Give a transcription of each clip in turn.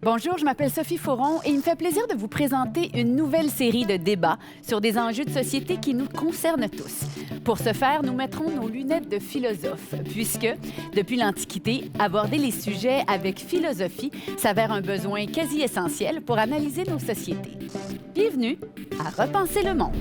Bonjour, je m'appelle Sophie Fauron et il me fait plaisir de vous présenter une nouvelle série de débats sur des enjeux de société qui nous concernent tous. Pour ce faire, nous mettrons nos lunettes de philosophe, puisque, depuis l'Antiquité, aborder les sujets avec philosophie s'avère un besoin quasi essentiel pour analyser nos sociétés. Bienvenue à Repenser le monde.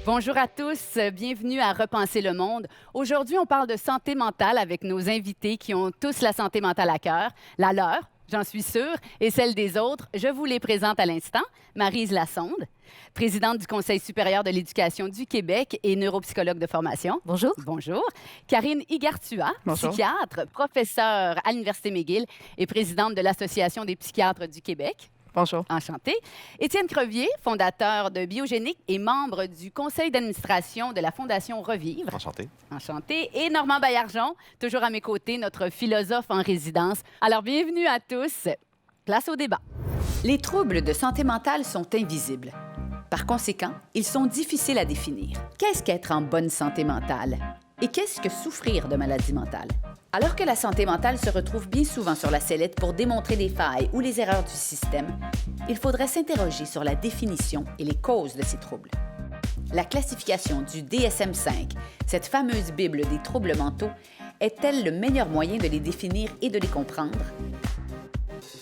Bonjour à tous, bienvenue à Repenser le monde. Aujourd'hui, on parle de santé mentale avec nos invités qui ont tous la santé mentale à cœur, la leur, j'en suis sûre, et celle des autres. Je vous les présente à l'instant. Maryse Lassonde, présidente du Conseil supérieur de l'éducation du Québec et neuropsychologue de formation. Bonjour. Bonjour. Karine Igartua, Bonjour. psychiatre, professeure à l'Université McGill et présidente de l'Association des psychiatres du Québec. Bonjour. Enchantée. Étienne Crevier, fondateur de Biogénique et membre du conseil d'administration de la Fondation Revivre. Enchanté. Enchanté. Et Normand Baillargeon, toujours à mes côtés, notre philosophe en résidence. Alors, bienvenue à tous. Place au débat. Les troubles de santé mentale sont invisibles. Par conséquent, ils sont difficiles à définir. Qu'est-ce qu'être en bonne santé mentale? Et qu'est-ce que souffrir de maladie mentale? Alors que la santé mentale se retrouve bien souvent sur la sellette pour démontrer les failles ou les erreurs du système, il faudrait s'interroger sur la définition et les causes de ces troubles. La classification du DSM-5, cette fameuse Bible des troubles mentaux, est-elle le meilleur moyen de les définir et de les comprendre?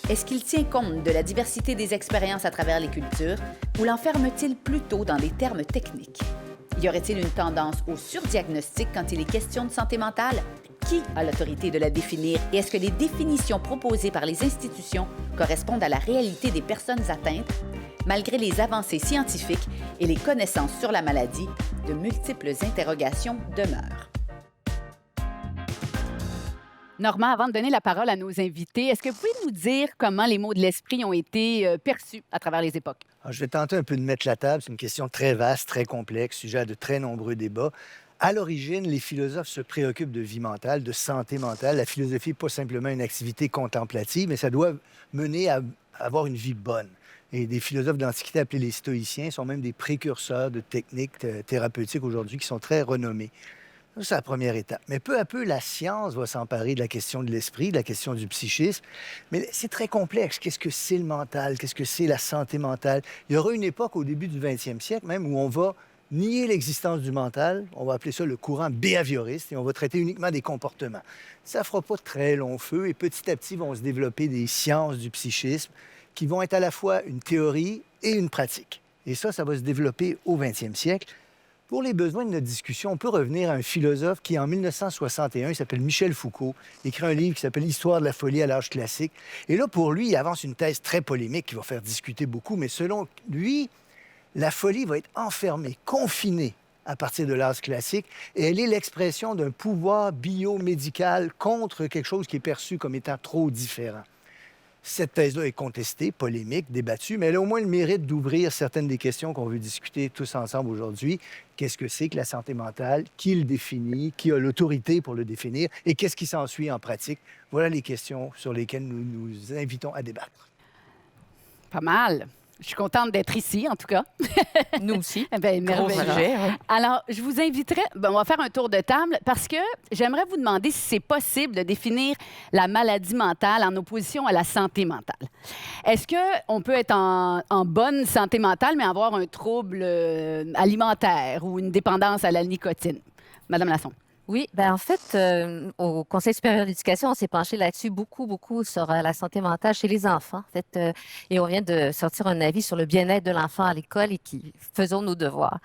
Est-ce qu'il tient compte de la diversité des expériences à travers les cultures ou l'enferme-t-il plutôt dans des termes techniques? Y aurait-il une tendance au surdiagnostic quand il est question de santé mentale? Qui a l'autorité de la définir et est-ce que les définitions proposées par les institutions correspondent à la réalité des personnes atteintes? Malgré les avancées scientifiques et les connaissances sur la maladie, de multiples interrogations demeurent. Normand, avant de donner la parole à nos invités, est-ce que vous pouvez nous dire comment les mots de l'esprit ont été perçus à travers les époques? Alors, je vais tenter un peu de mettre la table. C'est une question très vaste, très complexe, sujet à de très nombreux débats. À l'origine, les philosophes se préoccupent de vie mentale, de santé mentale. La philosophie n'est pas simplement une activité contemplative, mais ça doit mener à avoir une vie bonne. Et des philosophes d'Antiquité appelés les stoïciens sont même des précurseurs de techniques thérapeutiques aujourd'hui qui sont très renommés. Ça, c'est la première étape. Mais peu à peu, la science va s'emparer de la question de l'esprit, de la question du psychisme. Mais c'est très complexe. Qu'est-ce que c'est le mental? Qu'est-ce que c'est la santé mentale? Il y aura une époque au début du 20e siècle même où on va nier l'existence du mental. On va appeler ça le courant behavioriste et on va traiter uniquement des comportements. Ça ne fera pas très long feu et petit à petit vont se développer des sciences du psychisme qui vont être à la fois une théorie et une pratique. Et ça va se développer au 20e siècle. Pour les besoins de notre discussion, on peut revenir à un philosophe qui, en 1961, il s'appelle Michel Foucault, écrit un livre qui s'appelle Histoire de la folie à l'âge classique. Et là, pour lui, il avance une thèse très polémique qui va faire discuter beaucoup, mais selon lui, la folie va être enfermée, confinée à partir de l'âge classique, et elle est l'expression d'un pouvoir biomédical contre quelque chose qui est perçu comme étant trop différent. Cette thèse-là est contestée, polémique, débattue, mais elle a au moins le mérite d'ouvrir certaines des questions qu'on veut discuter tous ensemble aujourd'hui. Qu'est-ce que c'est que la santé mentale? Qui le définit? Qui a l'autorité pour le définir? Et qu'est-ce qui s'ensuit en pratique? Voilà les questions sur lesquelles nous nous invitons à débattre. Pas mal. Je suis contente d'être ici, en tout cas. Nous aussi. Bien, Gros merveilleux. sujet, hein. Alors, je vous inviterai, on va faire un tour de table parce que j'aimerais vous demander si c'est possible de définir la maladie mentale en opposition à la santé mentale. Est-ce qu'on peut être en bonne santé mentale, mais avoir un trouble alimentaire ou une dépendance à la nicotine? Madame Lassonde. Oui, en fait, au Conseil supérieur de l'éducation, on s'est penché là-dessus beaucoup sur la santé mentale chez les enfants, en fait, et on vient de sortir un avis sur le bien-être de l'enfant à l'école et qui faisons nos devoirs.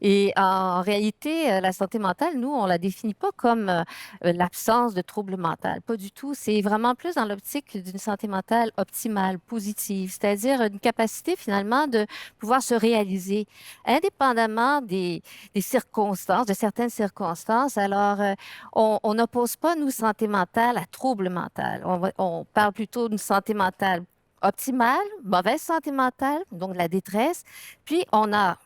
Et en réalité, la santé mentale, nous, on la définit pas comme l'absence de troubles mentaux. Pas du tout. C'est vraiment plus dans l'optique d'une santé mentale optimale, positive, c'est-à-dire une capacité finalement de pouvoir se réaliser indépendamment des circonstances, de certaines circonstances. Alors, on n'oppose pas, nous, santé mentale à trouble mental. On parle plutôt d'une santé mentale optimale, mauvaise santé mentale, donc la détresse. Puis, on a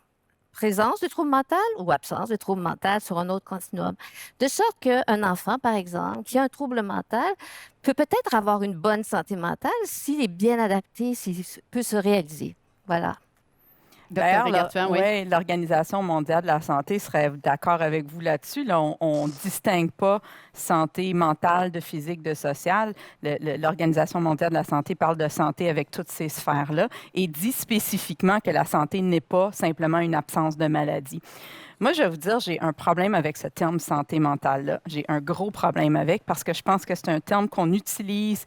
présence de trouble mental ou absence de trouble mental sur un autre continuum. De sorte qu'un enfant, par exemple, qui a un trouble mental peut peut-être avoir une bonne santé mentale s'il est bien adapté, s'il peut se réaliser. Voilà. Docteur Rigartuan, oui. Ouais, l'Organisation mondiale de la santé serait d'accord avec vous là-dessus. Là, on distingue pas santé mentale de physique, de sociale. L'Organisation mondiale de la santé parle de santé avec toutes ces sphères-là et dit spécifiquement que la santé n'est pas simplement une absence de maladie. Moi, je vais vous dire, j'ai un problème avec ce terme santé mentale-là. J'ai un gros problème avec parce que je pense que c'est un terme qu'on utilise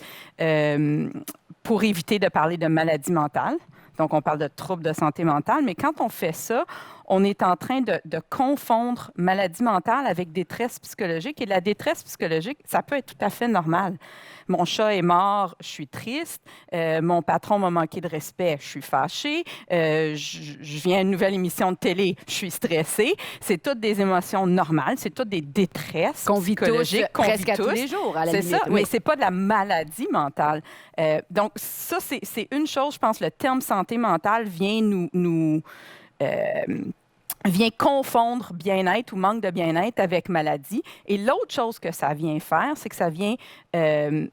pour éviter de parler de maladie mentale. Donc, on parle de troubles de santé mentale, mais quand on fait ça, on est en train de confondre maladie mentale avec détresse psychologique. Et la détresse psychologique, ça peut être tout à fait normal. Mon chat est mort, je suis triste. Mon patron m'a manqué de respect, je suis fâchée. Je viens à une nouvelle émission de télé, je suis stressée. C'est toutes des émotions normales, c'est toutes des détresses qu'on vit psychologiques tous, presque à tous les jours, à la limite. C'est ça, oui. mais c'est pas de la maladie mentale. Donc, ça, c'est une chose, je pense, le terme santé mentale vient vient confondre bien-être ou manque de bien-être avec maladie. Et l'autre chose que ça vient faire, c'est que ça vient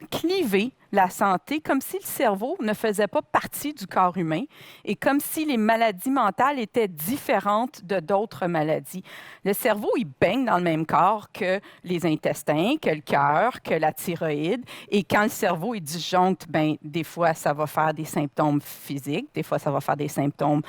cliver la santé comme si le cerveau ne faisait pas partie du corps humain et comme si les maladies mentales étaient différentes de d'autres maladies. Le cerveau, il baigne dans le même corps que les intestins, que le cœur, que la thyroïde. Et quand le cerveau est disjoncte, ben, des fois, ça va faire des symptômes physiques, des fois, ça va faire des symptômes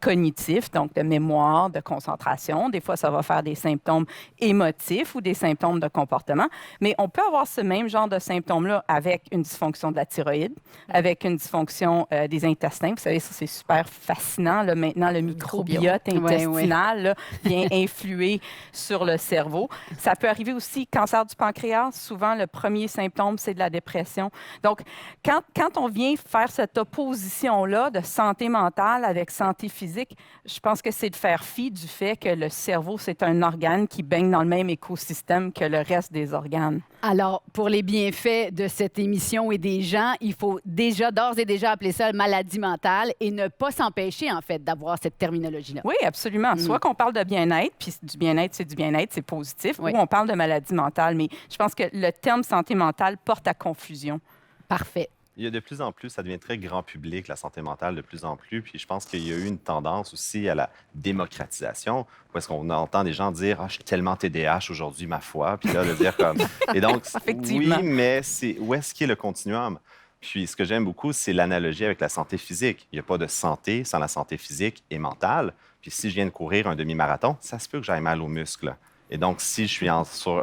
cognitifs, donc de mémoire, de concentration. Des fois, ça va faire des symptômes émotifs ou des symptômes de comportement. Mais on peut avoir ce même genre de symptômes-là avec une dysfonction de la thyroïde, avec une dysfonction des intestins. Vous savez, ça, c'est super fascinant. Là, maintenant, le microbiote intestinal là, vient influer sur le cerveau. Ça peut arriver aussi, cancer du pancréas. Souvent, le premier symptôme, c'est de la dépression. Donc, quand on vient faire cette opposition-là de santé mentale avec santé physique, je pense que c'est de faire fi du fait que le cerveau, c'est un organe qui baigne dans le même écosystème que le reste des organes. Alors, pour les bienfaits de cette émission et des gens, il faut d'ores et déjà appeler ça maladie mentale et ne pas s'empêcher, en fait, d'avoir cette terminologie-là. Oui, absolument. Soit qu'on parle de bien-être, puis du bien-être, c'est positif, oui. ou on parle de maladie mentale. Mais je pense que le terme santé mentale porte à confusion. Parfait. Il y a de plus en plus, ça devient très grand public, la santé mentale, de plus en plus. Puis je pense qu'il y a eu une tendance aussi à la démocratisation, où est-ce qu'on entend des gens dire « Ah, je suis tellement TDAH aujourd'hui, ma foi », puis là, de dire comme... Et donc, oui, mais où est-ce qu'il y a le continuum? Puis ce que j'aime beaucoup, c'est l'analogie avec la santé physique. Il n'y a pas de santé sans la santé physique et mentale. Puis si je viens de courir un demi-marathon, ça se peut que j'aille mal aux muscles. Et donc, si je suis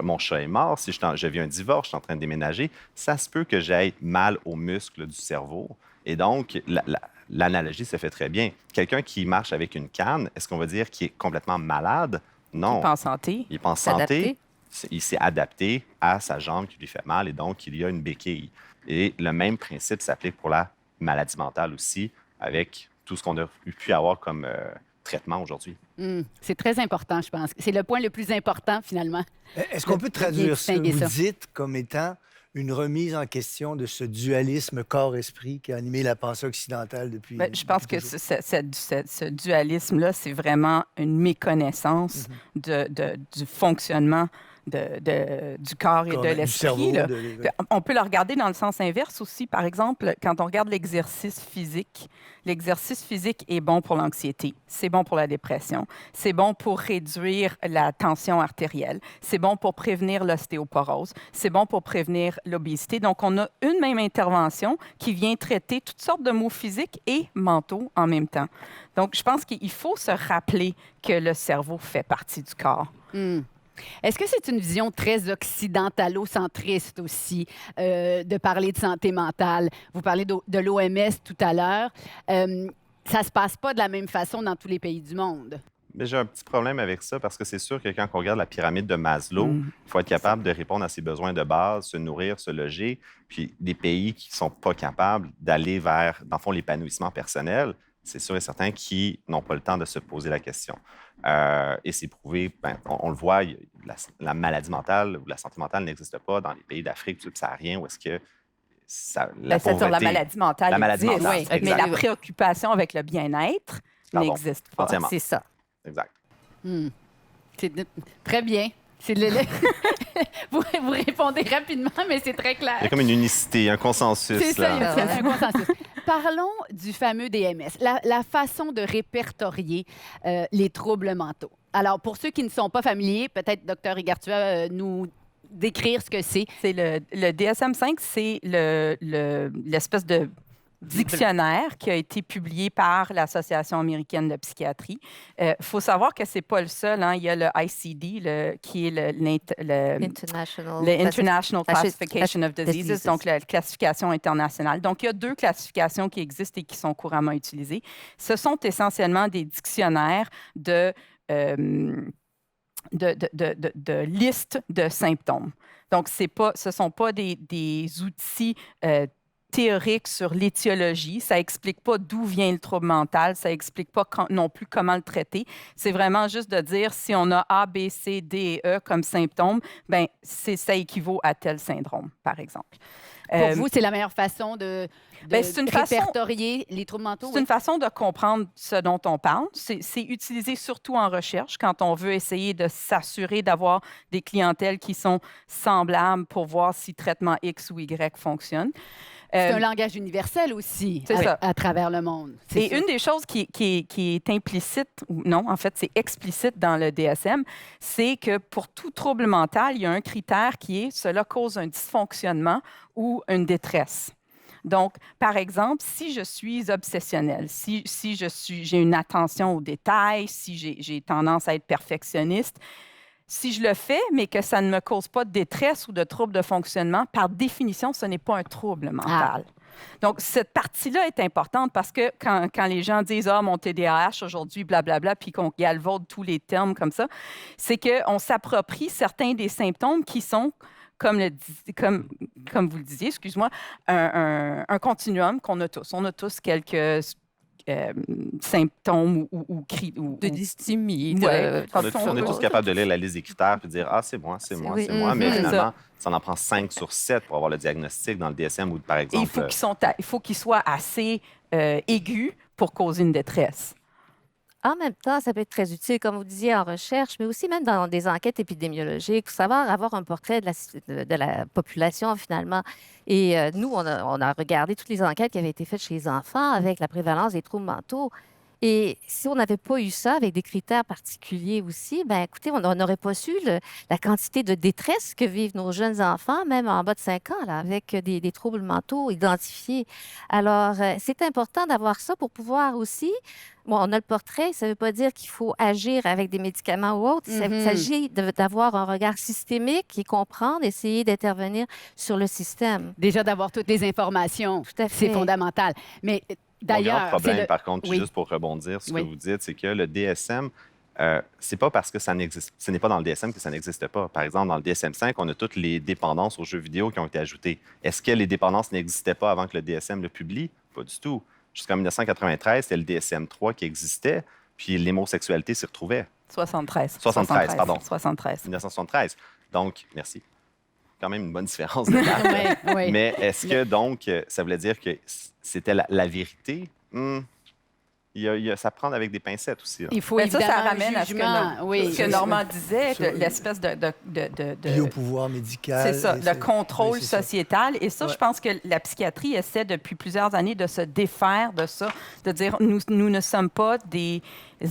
mon chat est mort, si je vis un divorce, je suis en train de déménager, ça se peut que j'aille mal aux muscles du cerveau. Et donc, l'analogie se fait très bien. Quelqu'un qui marche avec une canne, est-ce qu'on va dire qu'il est complètement malade? Non. Il n'est pas en santé. Il n'est pas en santé. Il s'est adapté à sa jambe qui lui fait mal et donc il y a une béquille. Et le même principe s'applique pour la maladie mentale aussi, avec tout ce qu'on a pu avoir comme traitement aujourd'hui. C'est très important, je pense. C'est le point le plus important, finalement. Est-ce qu'on peut traduire ça, vous dites, comme étant une remise en question de ce dualisme corps-esprit qui a animé la pensée occidentale depuis... Bien, je pense que ce dualisme-là, c'est vraiment une méconnaissance du fonctionnement du corps et de l'esprit. On peut le regarder dans le sens inverse aussi. Par exemple, quand on regarde l'exercice physique est bon pour l'anxiété, c'est bon pour la dépression, c'est bon pour réduire la tension artérielle, c'est bon pour prévenir l'ostéoporose, c'est bon pour prévenir l'obésité. Donc, on a une même intervention qui vient traiter toutes sortes de maux physiques et mentaux en même temps. Donc, je pense qu'il faut se rappeler que le cerveau fait partie du corps. Est-ce que c'est une vision très occidentalo-centriste aussi de parler de santé mentale? Vous parlez de l'OMS tout à l'heure. Ça ne se passe pas de la même façon dans tous les pays du monde. Mais j'ai un petit problème avec ça parce que c'est sûr que quand on regarde la pyramide de Maslow, il faut être capable de répondre à ses besoins de base, se nourrir, se loger. Puis des pays qui ne sont pas capables d'aller vers, dans le fond, l'épanouissement personnel, c'est sûr et certain qu'ils n'ont pas le temps de se poser la question. Et c'est prouvé, on le voit, la maladie mentale ou la santé mentale n'existe pas dans les pays d'Afrique subsaharienne où est-ce que la pauvreté... La maladie mentale existe, oui, mais la préoccupation avec le bien-être n'existe pas. Entièrement. C'est ça. exact. C'est très bien. Vous répondez rapidement, mais c'est très clair. Il y a comme une unicité, un consensus. C'est ça, là. il y a un consensus. Parlons du fameux DMS, la façon de répertorier les troubles mentaux. Alors, pour ceux qui ne sont pas familiers, peut-être, Dr. Igartua, nous décrire ce que c'est. C'est le DSM-5, c'est l'espèce de dictionnaire qui a été publié par l'Association américaine de psychiatrie. Il faut savoir que c'est pas le seul. Hein. Il y a le ICD, qui est International Classification of Diseases, donc la classification internationale. Donc, il y a 2 classifications qui existent et qui sont couramment utilisées. Ce sont essentiellement des dictionnaires de listes de symptômes. Donc, ce ne sont pas des outils théoriques sur l'étiologie. Ça n'explique pas d'où vient le trouble mental. Ça n'explique pas non plus comment le traiter. C'est vraiment juste de dire si on a A, B, C, D et E comme symptômes, ben ça équivaut à tel syndrome, par exemple. Pour vous, c'est la meilleure façon de répertorier les troubles mentaux? C'est une façon de comprendre ce dont on parle. C'est utilisé surtout en recherche quand on veut essayer de s'assurer d'avoir des clientèles qui sont semblables pour voir si traitement X ou Y fonctionne. C'est un langage universel aussi à travers le monde. Et une des choses qui est implicite, ou non, en fait, c'est explicite dans le DSM, c'est que pour tout trouble mental, il y a un critère qui est cela cause un dysfonctionnement ou une détresse. Donc, par exemple, si je suis obsessionnelle, si j'ai une attention aux détails, si j'ai tendance à être perfectionniste, si je le fais, mais que ça ne me cause pas de détresse ou de trouble de fonctionnement, par définition, ce n'est pas un trouble mental. Donc, cette partie-là est importante parce que quand les gens disent « Ah, mon TDAH aujourd'hui, blablabla », puis qu'on galvaude tous les termes comme ça, c'est qu'on s'approprie certains des symptômes qui sont, comme vous le disiez, excuse-moi, un continuum qu'on a tous. On a tous quelques symptômes ou cris. De dysthymie. On est tous capables de lire la liste des critères et de dire « Ah, c'est moi, c'est moi, c'est moi ». Mais finalement, ça en prend 5 sur 7 pour avoir le diagnostic dans le DSM ou, par exemple... Et il faut qu'ils soient assez aigus pour causer une détresse. En même temps, ça peut être très utile, comme vous disiez, en recherche, mais aussi même dans des enquêtes épidémiologiques, pour savoir avoir un portrait de la population, finalement. Et nous, on a regardé toutes les enquêtes qui avaient été faites chez les enfants avec la prévalence des troubles mentaux. Et si on n'avait pas eu ça avec des critères particuliers aussi, bien, écoutez, on n'aurait pas su la quantité de détresse que vivent nos jeunes enfants, même en bas de 5 ans, là, avec des troubles mentaux identifiés. Alors, c'est important d'avoir ça pour pouvoir aussi... Bon, on a le portrait, ça ne veut pas dire qu'il faut agir avec des médicaments ou autres. Il s'agit d'avoir un regard systémique et comprendre, essayer d'intervenir sur le système. Déjà, d'avoir toutes les informations, c'est fondamental. Mais d'ailleurs... Mon grand problème, par contre, juste pour rebondir sur ce que vous dites, c'est que le DSM, c'est pas parce que ce n'est pas dans le DSM que ça n'existe pas. Par exemple, dans le DSM-5, on a toutes les dépendances aux jeux vidéo qui ont été ajoutées. Est-ce que les dépendances n'existaient pas avant que le DSM le publie? Pas du tout. Jusqu'en 1993, c'était le DSM-3 qui existait, puis l'homosexualité s'y retrouvait. 73, pardon. 73. 1973. Donc, merci. Quand même une bonne différence de date. Oui. Mais est-ce que, donc, ça voulait dire que c'était la vérité? Ça prend avec des pincettes aussi. Là. Il faut ça ramène à ce que Normand disait, l'espèce de lié au pouvoir médical. C'est ça, le contrôle sociétal. Et ça, je pense que la psychiatrie essaie depuis plusieurs années de se défaire de ça, de dire nous ne sommes pas des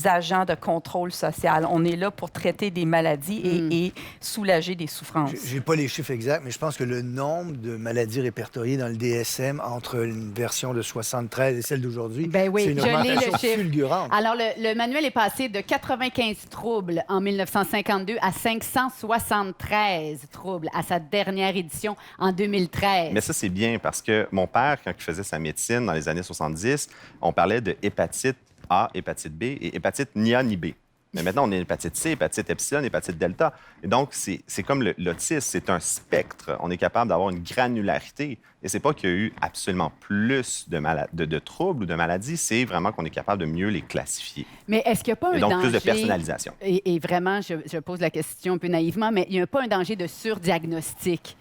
agents de contrôle social. On est là pour traiter des maladies et soulager des souffrances. Je n'ai pas les chiffres exacts, mais je pense que le nombre de maladies répertoriées dans le DSM entre une version de 73 et celle d'aujourd'hui, c'est une augmentation fulgurante. Alors, le manuel est passé de 95 troubles en 1952 à 573 troubles à sa dernière édition en 2013. Mais ça, c'est bien parce que mon père, quand il faisait sa médecine dans les années 70, on parlait de hépatite A, hépatite B et hépatite ni A ni B. Mais maintenant, on est hépatite C, hépatite epsilon, hépatite delta. Et donc, c'est comme l'autisme, c'est un spectre. On est capable d'avoir une granularité. Et c'est pas qu'il y a eu absolument plus de troubles ou de maladies, c'est vraiment qu'on est capable de mieux les classifier. Mais est-ce qu'il n'y a pas un danger... donc, plus de personnalisation. Et vraiment, je pose la question un peu naïvement, mais il n'y a pas un danger de surdiagnostic.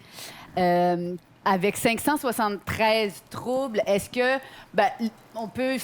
Avec 573 troubles, est-ce que on peut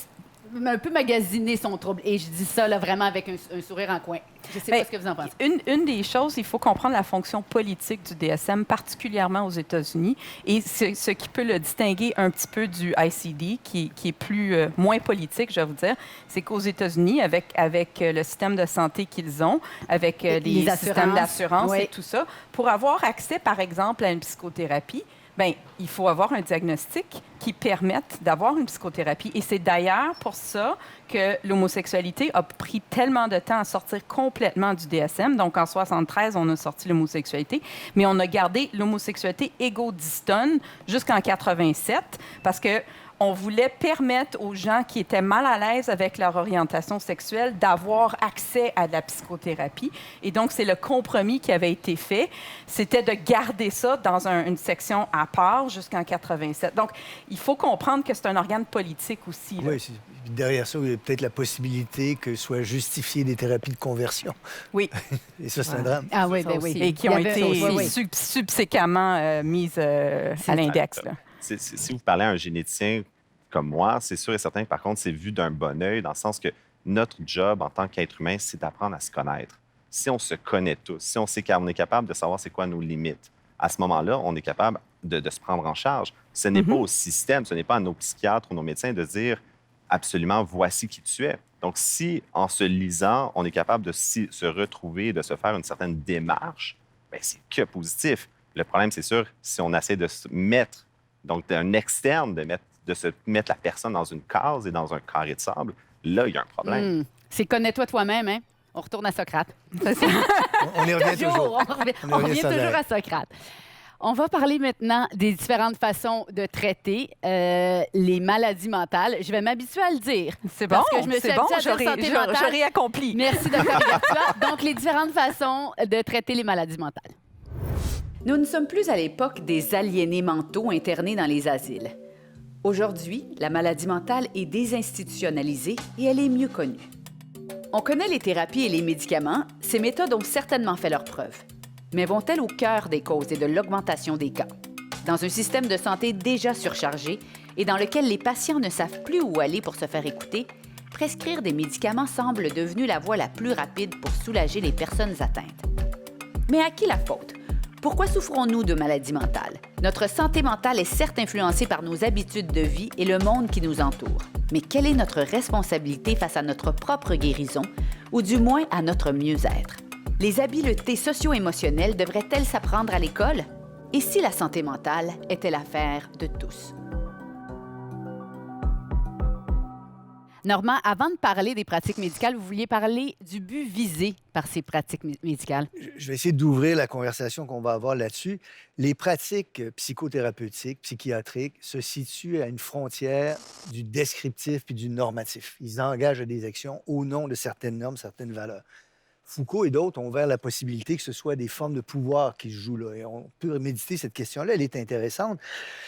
un peu magasiner son trouble. Et je dis ça là, vraiment avec un sourire en coin. Je ne sais pas ce que vous en pensez. Une des choses, il faut comprendre la fonction politique du DSM, particulièrement aux États-Unis, et ce qui peut le distinguer un petit peu du ICD, qui est moins politique, je vais vous dire, c'est qu'aux États-Unis, avec le système de santé qu'ils ont, avec les systèmes d'assurance et tout ça, pour avoir accès, par exemple, à une psychothérapie, bien, il faut avoir un diagnostic qui permette d'avoir une psychothérapie. Et c'est d'ailleurs pour ça que l'homosexualité a pris tellement de temps à sortir complètement du DSM. Donc, en 73, on a sorti l'homosexualité, mais on a gardé l'homosexualité égodystone jusqu'en 87 parce que on voulait permettre aux gens qui étaient mal à l'aise avec leur orientation sexuelle d'avoir accès à de la psychothérapie. Et donc, c'est le compromis qui avait été fait. C'était de garder ça dans une section à part jusqu'en 87. Donc, il faut comprendre que c'est un organe politique aussi. Là. Oui, derrière ça, il y a peut-être la possibilité que soient justifiées des thérapies de conversion. Oui. Et ça, c'est un drame. Ah oui, bien oui. Et qui ont été subséquemment mises à l'index. Là. Si vous parlez à un généticien comme moi, c'est sûr et certain que, par contre, c'est vu d'un bon œil, dans le sens que notre job en tant qu'être humain, c'est d'apprendre à se connaître. Si on se connaît tous, si on sait qu'on est capable de savoir c'est quoi nos limites, à ce moment-là, on est capable de se prendre en charge. Ce n'est pas au système, ce n'est pas à nos psychiatres ou nos médecins de dire absolument voici qui tu es. Donc, si en se lisant, on est capable de se retrouver, de se faire une certaine démarche, bien, c'est que positif. Le problème, c'est sûr, si on essaie de se mettre, donc d'un externe, de se mettre la personne dans une case et dans un carré de sable, là, il y a un problème. C'est connais-toi toi-même, hein? On retourne à Socrate. On y revient toujours. On revient toujours à Socrate. On va parler maintenant des différentes façons de traiter les maladies mentales. Je vais m'habituer à le dire. C'est bon, parce que je me suis habituée à dire santé mentale. J'aurais accompli. Merci, Dr. Gartua. Donc, les différentes façons de traiter les maladies mentales. Nous ne sommes plus à l'époque des aliénés mentaux internés dans les asiles. Aujourd'hui, la maladie mentale est désinstitutionnalisée et elle est mieux connue. On connaît les thérapies et les médicaments, ces méthodes ont certainement fait leurs preuves. Mais vont-elles au cœur des causes et de l'augmentation des cas? Dans un système de santé déjà surchargé et dans lequel les patients ne savent plus où aller pour se faire écouter, prescrire des médicaments semble devenu la voie la plus rapide pour soulager les personnes atteintes. Mais à qui la faute? Pourquoi souffrons-nous de maladies mentales? Notre santé mentale est certes influencée par nos habitudes de vie et le monde qui nous entoure. Mais quelle est notre responsabilité face à notre propre guérison, ou du moins à notre mieux-être? Les habiletés socio-émotionnelles devraient-elles s'apprendre à l'école? Et si la santé mentale était l'affaire de tous? Normand, avant de parler des pratiques médicales, vous vouliez parler du but visé par ces pratiques médicales. Je vais essayer d'ouvrir la conversation qu'on va avoir là-dessus. Les pratiques psychothérapeutiques, psychiatriques, se situent à une frontière du descriptif puis du normatif. Ils engagent des actions au nom de certaines normes, certaines valeurs. Foucault et d'autres ont ouvert la possibilité que ce soit des formes de pouvoir qui se jouent là. Et on peut méditer cette question-là, elle est intéressante.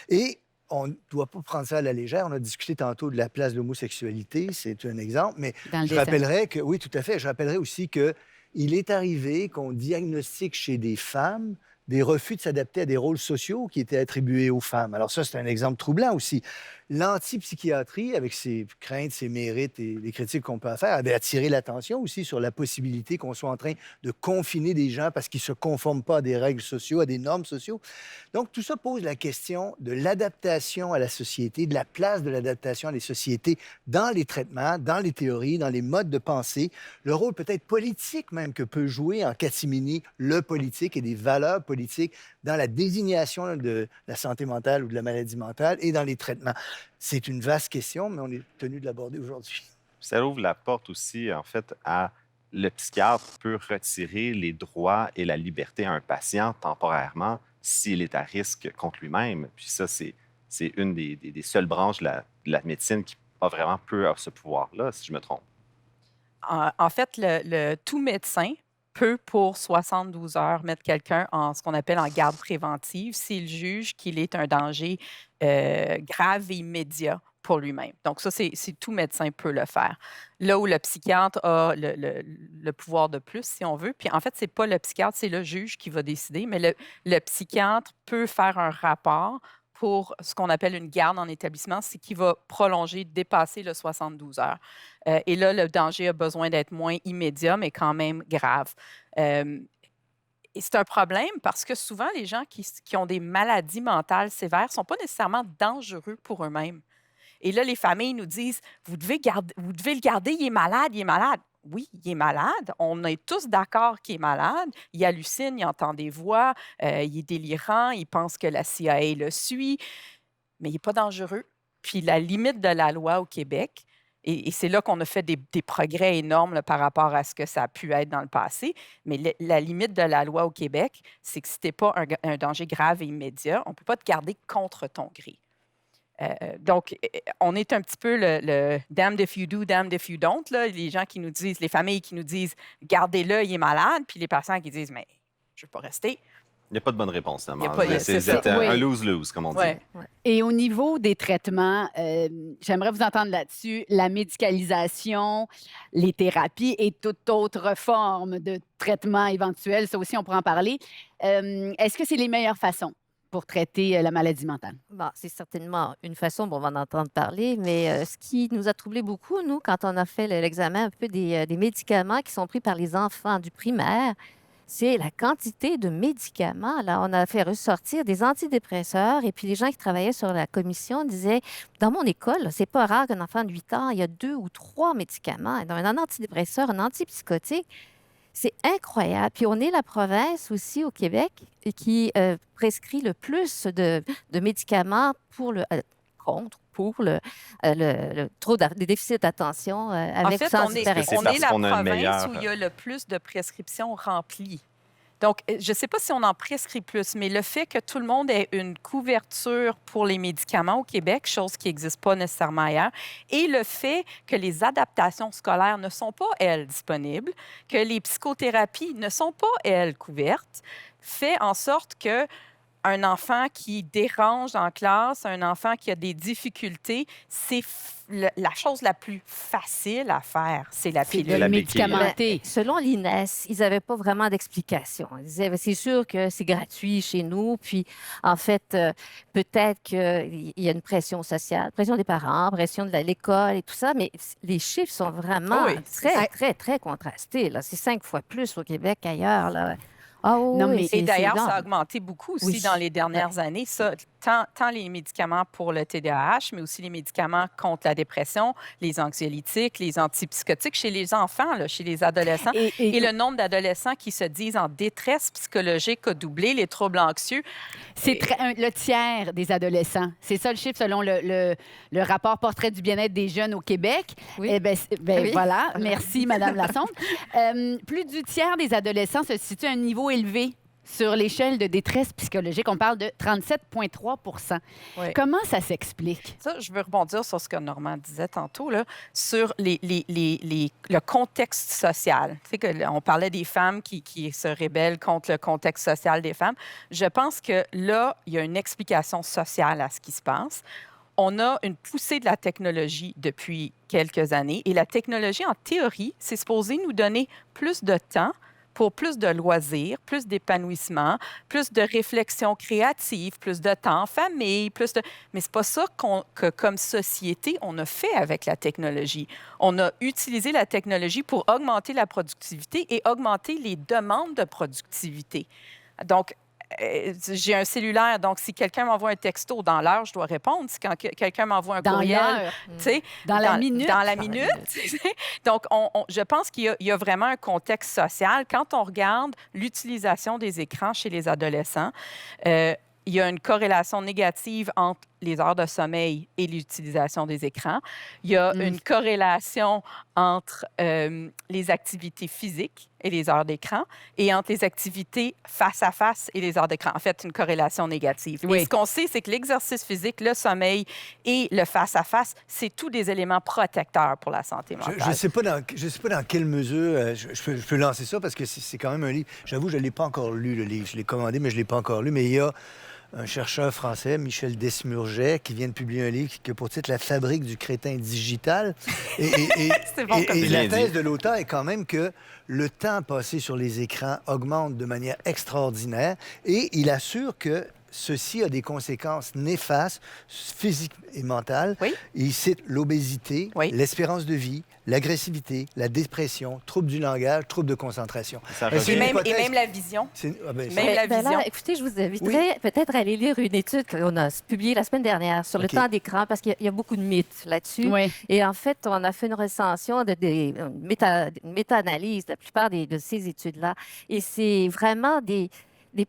Et on ne doit pas prendre ça à la légère. On a discuté tantôt de la place de l'homosexualité, c'est un exemple, mais je rappellerai que, oui, tout à fait, je rappellerai aussi qu'il est arrivé qu'on diagnostique chez des femmes des refus de s'adapter à des rôles sociaux qui étaient attribués aux femmes. Alors ça, c'est un exemple troublant aussi. L'antipsychiatrie, avec ses craintes, ses mérites et les critiques qu'on peut en faire, avait attiré l'attention aussi sur la possibilité qu'on soit en train de confiner des gens parce qu'ils ne se conforment pas à des règles sociales, à des normes sociales. Donc, tout ça pose la question de l'adaptation à la société, de la place de l'adaptation à les sociétés dans les traitements, dans les théories, dans les modes de pensée, le rôle peut-être politique même que peut jouer en catimini le politique et des valeurs politiques dans la désignation de la santé mentale ou de la maladie mentale et dans les traitements. C'est une vaste question, mais on est tenu de l'aborder aujourd'hui. Ça ouvre la porte aussi, en fait, à le psychiatre peut retirer les droits et la liberté à un patient temporairement s'il est à risque contre lui-même. Puis ça, c'est une des seules branches de la médecine qui a vraiment peu ce pouvoir-là, si je me trompe. En fait, tout médecin peut, pour 72 heures, mettre quelqu'un en ce qu'on appelle en garde préventive s'il juge qu'il est un danger grave et immédiat pour lui-même. Donc ça, c'est tout médecin peut le faire. Là où le psychiatre a le pouvoir de plus, si on veut. Puis en fait, c'est pas le psychiatre, c'est le juge qui va décider, mais le psychiatre peut faire un rapport pour ce qu'on appelle une garde en établissement, c'est qu'il va prolonger, dépasser le 72 heures. Et là, le danger a besoin d'être moins immédiat, mais quand même grave. Et c'est un problème parce que souvent, les gens qui ont des maladies mentales sévères ne sont pas nécessairement dangereux pour eux-mêmes. Et là, les familles nous disent, vous devez le garder, il est malade, il est malade. Oui, il est malade. On est tous d'accord qu'il est malade. Il hallucine, il entend des voix, il est délirant, il pense que la CIA le suit, mais il n'est pas dangereux. Puis la limite de la loi au Québec, et c'est là qu'on a fait des progrès énormes là, par rapport à ce que ça a pu être dans le passé, mais la limite de la loi au Québec, c'est que si tu n'es pas un danger grave et immédiat, on ne peut pas te garder contre ton gré. Donc, on est un petit peu le damned if you do, damned if you don't. Là. Les gens qui nous disent, les familles qui nous disent, gardez-le, il est malade, puis les patients qui disent, mais je ne veux pas rester. Il n'y a pas de bonne réponse, finalement. C'est un lose-lose, comme on dit. Ouais. Et au niveau des traitements, j'aimerais vous entendre là-dessus. La médicalisation, les thérapies et toute autre forme de traitement éventuel, ça aussi, on pourra en parler. Est-ce que c'est les meilleures façons pour traiter la maladie mentale? Bon, c'est certainement une façon, bon, on va en entendre parler, mais ce qui nous a troublé beaucoup, nous, quand on a fait l'examen un peu des médicaments qui sont pris par les enfants du primaire, c'est la quantité de médicaments. Là, on a fait ressortir des antidépresseurs et puis les gens qui travaillaient sur la commission disaient, dans mon école, c'est pas rare qu'un enfant de 8 ans, il y a 2 ou 3 médicaments, donc un antidépresseur, un antipsychotique. C'est incroyable. Puis on est la province aussi au Québec qui prescrit le plus de médicaments pour le trop des déficits d'attention avec en fait, sans on est hyperactivité. la qu'on a un province meilleur- où il y a le plus de prescriptions remplies. Donc, je ne sais pas si on en prescrit plus, mais le fait que tout le monde ait une couverture pour les médicaments au Québec, chose qui n'existe pas nécessairement ailleurs, et le fait que les adaptations scolaires ne sont pas, elles, disponibles, que les psychothérapies ne sont pas, elles, couvertes, fait en sorte que un enfant qui dérange en classe, un enfant qui a des difficultés, c'est la chose la plus facile à faire, c'est la C'est de pilule. la le béquille. médicamenté. Selon l'INES, ils n'avaient pas vraiment d'explication. Ils disaient, ben, c'est sûr que c'est gratuit chez nous, puis en fait, peut-être qu'il y a une pression sociale, pression des parents, pression de l'école et tout ça, mais les chiffres sont vraiment Oui, très, très, très contrastés. Là. C'est 5 fois plus au Québec qu'ailleurs. Là. Ah oui, Non, oui, mais- c'est Et d'ailleurs, ça a énorme. augmenté beaucoup aussi Oui. dans les dernières années. Ça, tant les médicaments pour le TDAH, mais aussi les médicaments contre la dépression, les anxiolytiques, les antipsychotiques chez les enfants, là, chez les adolescents. Et le nombre d'adolescents qui se disent en détresse psychologique a doublé, les troubles anxieux. C'est le tiers des adolescents. C'est ça le chiffre selon le rapport Portrait du bien-être des jeunes au Québec. Oui. Eh ben, Oui. voilà. Merci, Madame Lassonde. Plus du tiers des adolescents se situent à un niveau élevé sur l'échelle de détresse psychologique. On parle de 37,3 Oui. Comment ça s'explique? Ça, je veux rebondir sur ce que Normand disait tantôt, là, sur le contexte social. Tu sais, on parlait des femmes qui se rébellent contre le contexte social des femmes. Je pense que là, il y a une explication sociale à ce qui se passe. On a une poussée de la technologie depuis quelques années et la technologie, en théorie, c'est supposé nous donner plus de temps pour plus de loisirs, plus d'épanouissement, plus de réflexion créative, plus de temps en famille, Mais c'est pas ça que, comme société, on a fait avec la technologie. On a utilisé la technologie pour augmenter la productivité et augmenter les demandes de productivité. Donc, j'ai un cellulaire, donc si quelqu'un m'envoie un texto dans l'heure, je dois répondre. Si quelqu'un m'envoie un Dans courriel, l'heure, tu sais, dans la minute. Dans la minute. Donc, je pense qu'il y a vraiment un contexte social. Quand on regarde l'utilisation des écrans chez les adolescents, il y a une corrélation négative entre les heures de sommeil et l'utilisation des écrans. Il y a une corrélation entre les activités physiques et les heures d'écran et entre les activités face à face et les heures d'écran. En fait, une corrélation négative. Oui. Et ce qu'on sait, c'est que l'exercice physique, le sommeil et le face à face, c'est tous des éléments protecteurs pour la santé mentale. Je ne sais pas dans quelle mesure je peux lancer ça parce que c'est quand même un livre. J'avoue, je ne l'ai pas encore lu, le livre. Je l'ai commandé, mais je ne l'ai pas encore lu. Mais il y a un chercheur français, Michel Desmurget, qui vient de publier un livre qui a pour titre La fabrique du crétin digital. C'est bon comme Et bien la dit. thèse de l'auteur est quand même que le temps passé sur les écrans augmente de manière extraordinaire et il assure que ceci a des conséquences néfastes physiques et mentales. Oui. Il cite l'obésité, Oui. l'espérance de vie, l'agressivité, la dépression, troubles du langage, troubles de concentration. Ça Mais revient- c'est Et une même, hypothèse- et même la vision. Ben, Même la Ben là, vision. écoutez, je vous inviterais peut-être à aller lire une étude qu'on a publiée la semaine dernière sur le OK. temps d'écran, parce qu'il y a beaucoup de mythes là-dessus. Oui. Et en fait, on a fait une recension une méta-analyse de la plupart de ces études-là. Et c'est vraiment des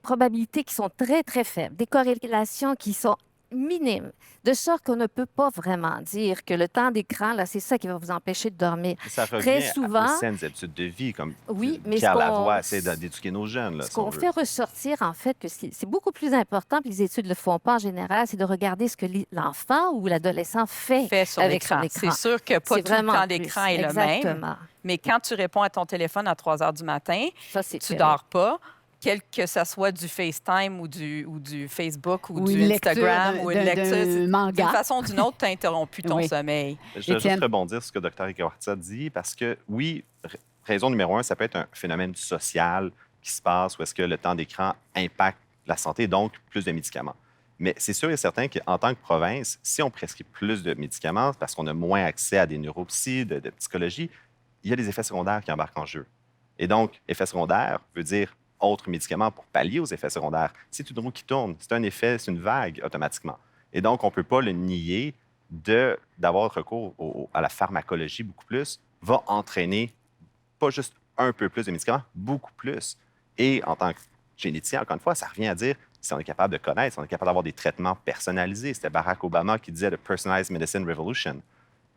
probabilités qui sont très, très faibles, des corrélations qui sont minimes, de sorte qu'on ne peut pas vraiment dire que le temps d'écran, là, c'est ça qui va vous empêcher de dormir. Ça revient Très souvent- aux saines habitudes de vie, comme Oui, mais Pierre ce qu'on- Lavoie essaie d'éduquer nos jeunes. Là, Ce si on qu'on veut. fait ressortir, en fait, que c'est beaucoup plus important, puis les études ne le font pas en général, c'est de regarder ce que l'enfant ou l'adolescent fait. Fait sur avec son l'écran. écran. C'est sûr que pas C'est tout le vraiment temps plus. d'écran est le même. Exactement. Mais quand tu réponds à ton téléphone à 3 heures du matin, Ça, c'est tu terrible. dors pas, quel que ce soit du FaceTime ou du Facebook ou Ou du une lecture Instagram ou une lecture, d'une manga. façon ou d'une autre, tu as interrompu ton Oui. sommeil. Je vais Étienne. juste rebondir sur ce que Dr. Ikawartza dit, parce que oui, raison numéro un, ça peut être un phénomène social qui se passe où est-ce que le temps d'écran impacte la santé, donc plus de médicaments. Mais c'est sûr et certain qu'en tant que province, si on prescrit plus de médicaments parce qu'on a moins accès à des neuropsy, de psychologie, il y a des effets secondaires qui embarquent en jeu. Et donc, effet secondaire veut dire autres médicaments pour pallier aux effets secondaires. C'est une roue qui tourne, c'est un effet, c'est une vague automatiquement. Et donc, on ne peut pas le nier d'avoir recours à la pharmacologie beaucoup plus, va entraîner pas juste un peu plus de médicaments, beaucoup plus. Et en tant que généticien, encore une fois, ça revient à dire si on est capable de connaître, si on est capable d'avoir des traitements personnalisés. C'était Barack Obama qui disait « the personalized medicine revolution »,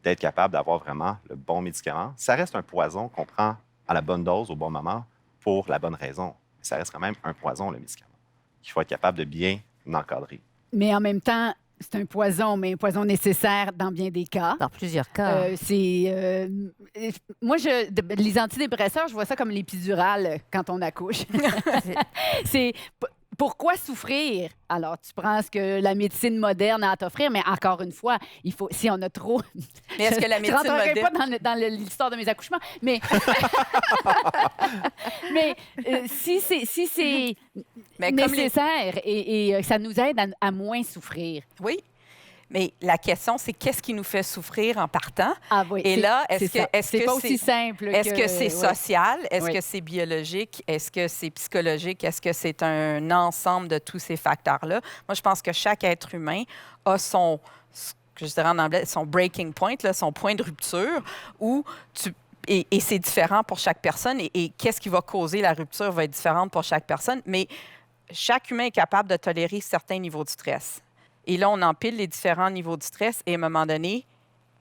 d'être capable d'avoir vraiment le bon médicament. Ça reste un poison qu'on prend à la bonne dose, au bon moment, pour la bonne raison. Ça reste quand même un poison, le médicament, qu'il faut être capable de bien l'encadrer. Mais en même temps, c'est un poison, mais un poison nécessaire dans bien des cas. Dans plusieurs cas. Moi, les antidépresseurs, je vois ça comme l'épidural quand on accouche. C'est pourquoi souffrir? Alors, tu prends ce que la médecine moderne a à t'offrir, mais encore une fois, il faut, si on a trop... Mais est-ce que la Je médecine rentrerai moderne... pas dans l'histoire de mes accouchements, mais, mais si c'est Mais comme les- nécessaire et ça nous aide à moins souffrir. Oui, mais la question, c'est qu'est-ce qui nous fait souffrir en partant? Ah oui, Et là, est-ce que c'est pas aussi simple Est-ce que c'est ouais. social? Est-ce Oui. que c'est biologique? Est-ce que c'est psychologique? Est-ce que c'est un ensemble de tous ces facteurs-là? Moi, je pense que chaque être humain a son, ce que je dirais en anglais, son breaking point, là, son point de rupture, où et c'est différent pour chaque personne. Et qu'est-ce qui va causer la rupture va être différente pour chaque personne. Mais chaque humain est capable de tolérer certains niveaux de stress. Et là, on empile les différents niveaux de stress et à un moment donné,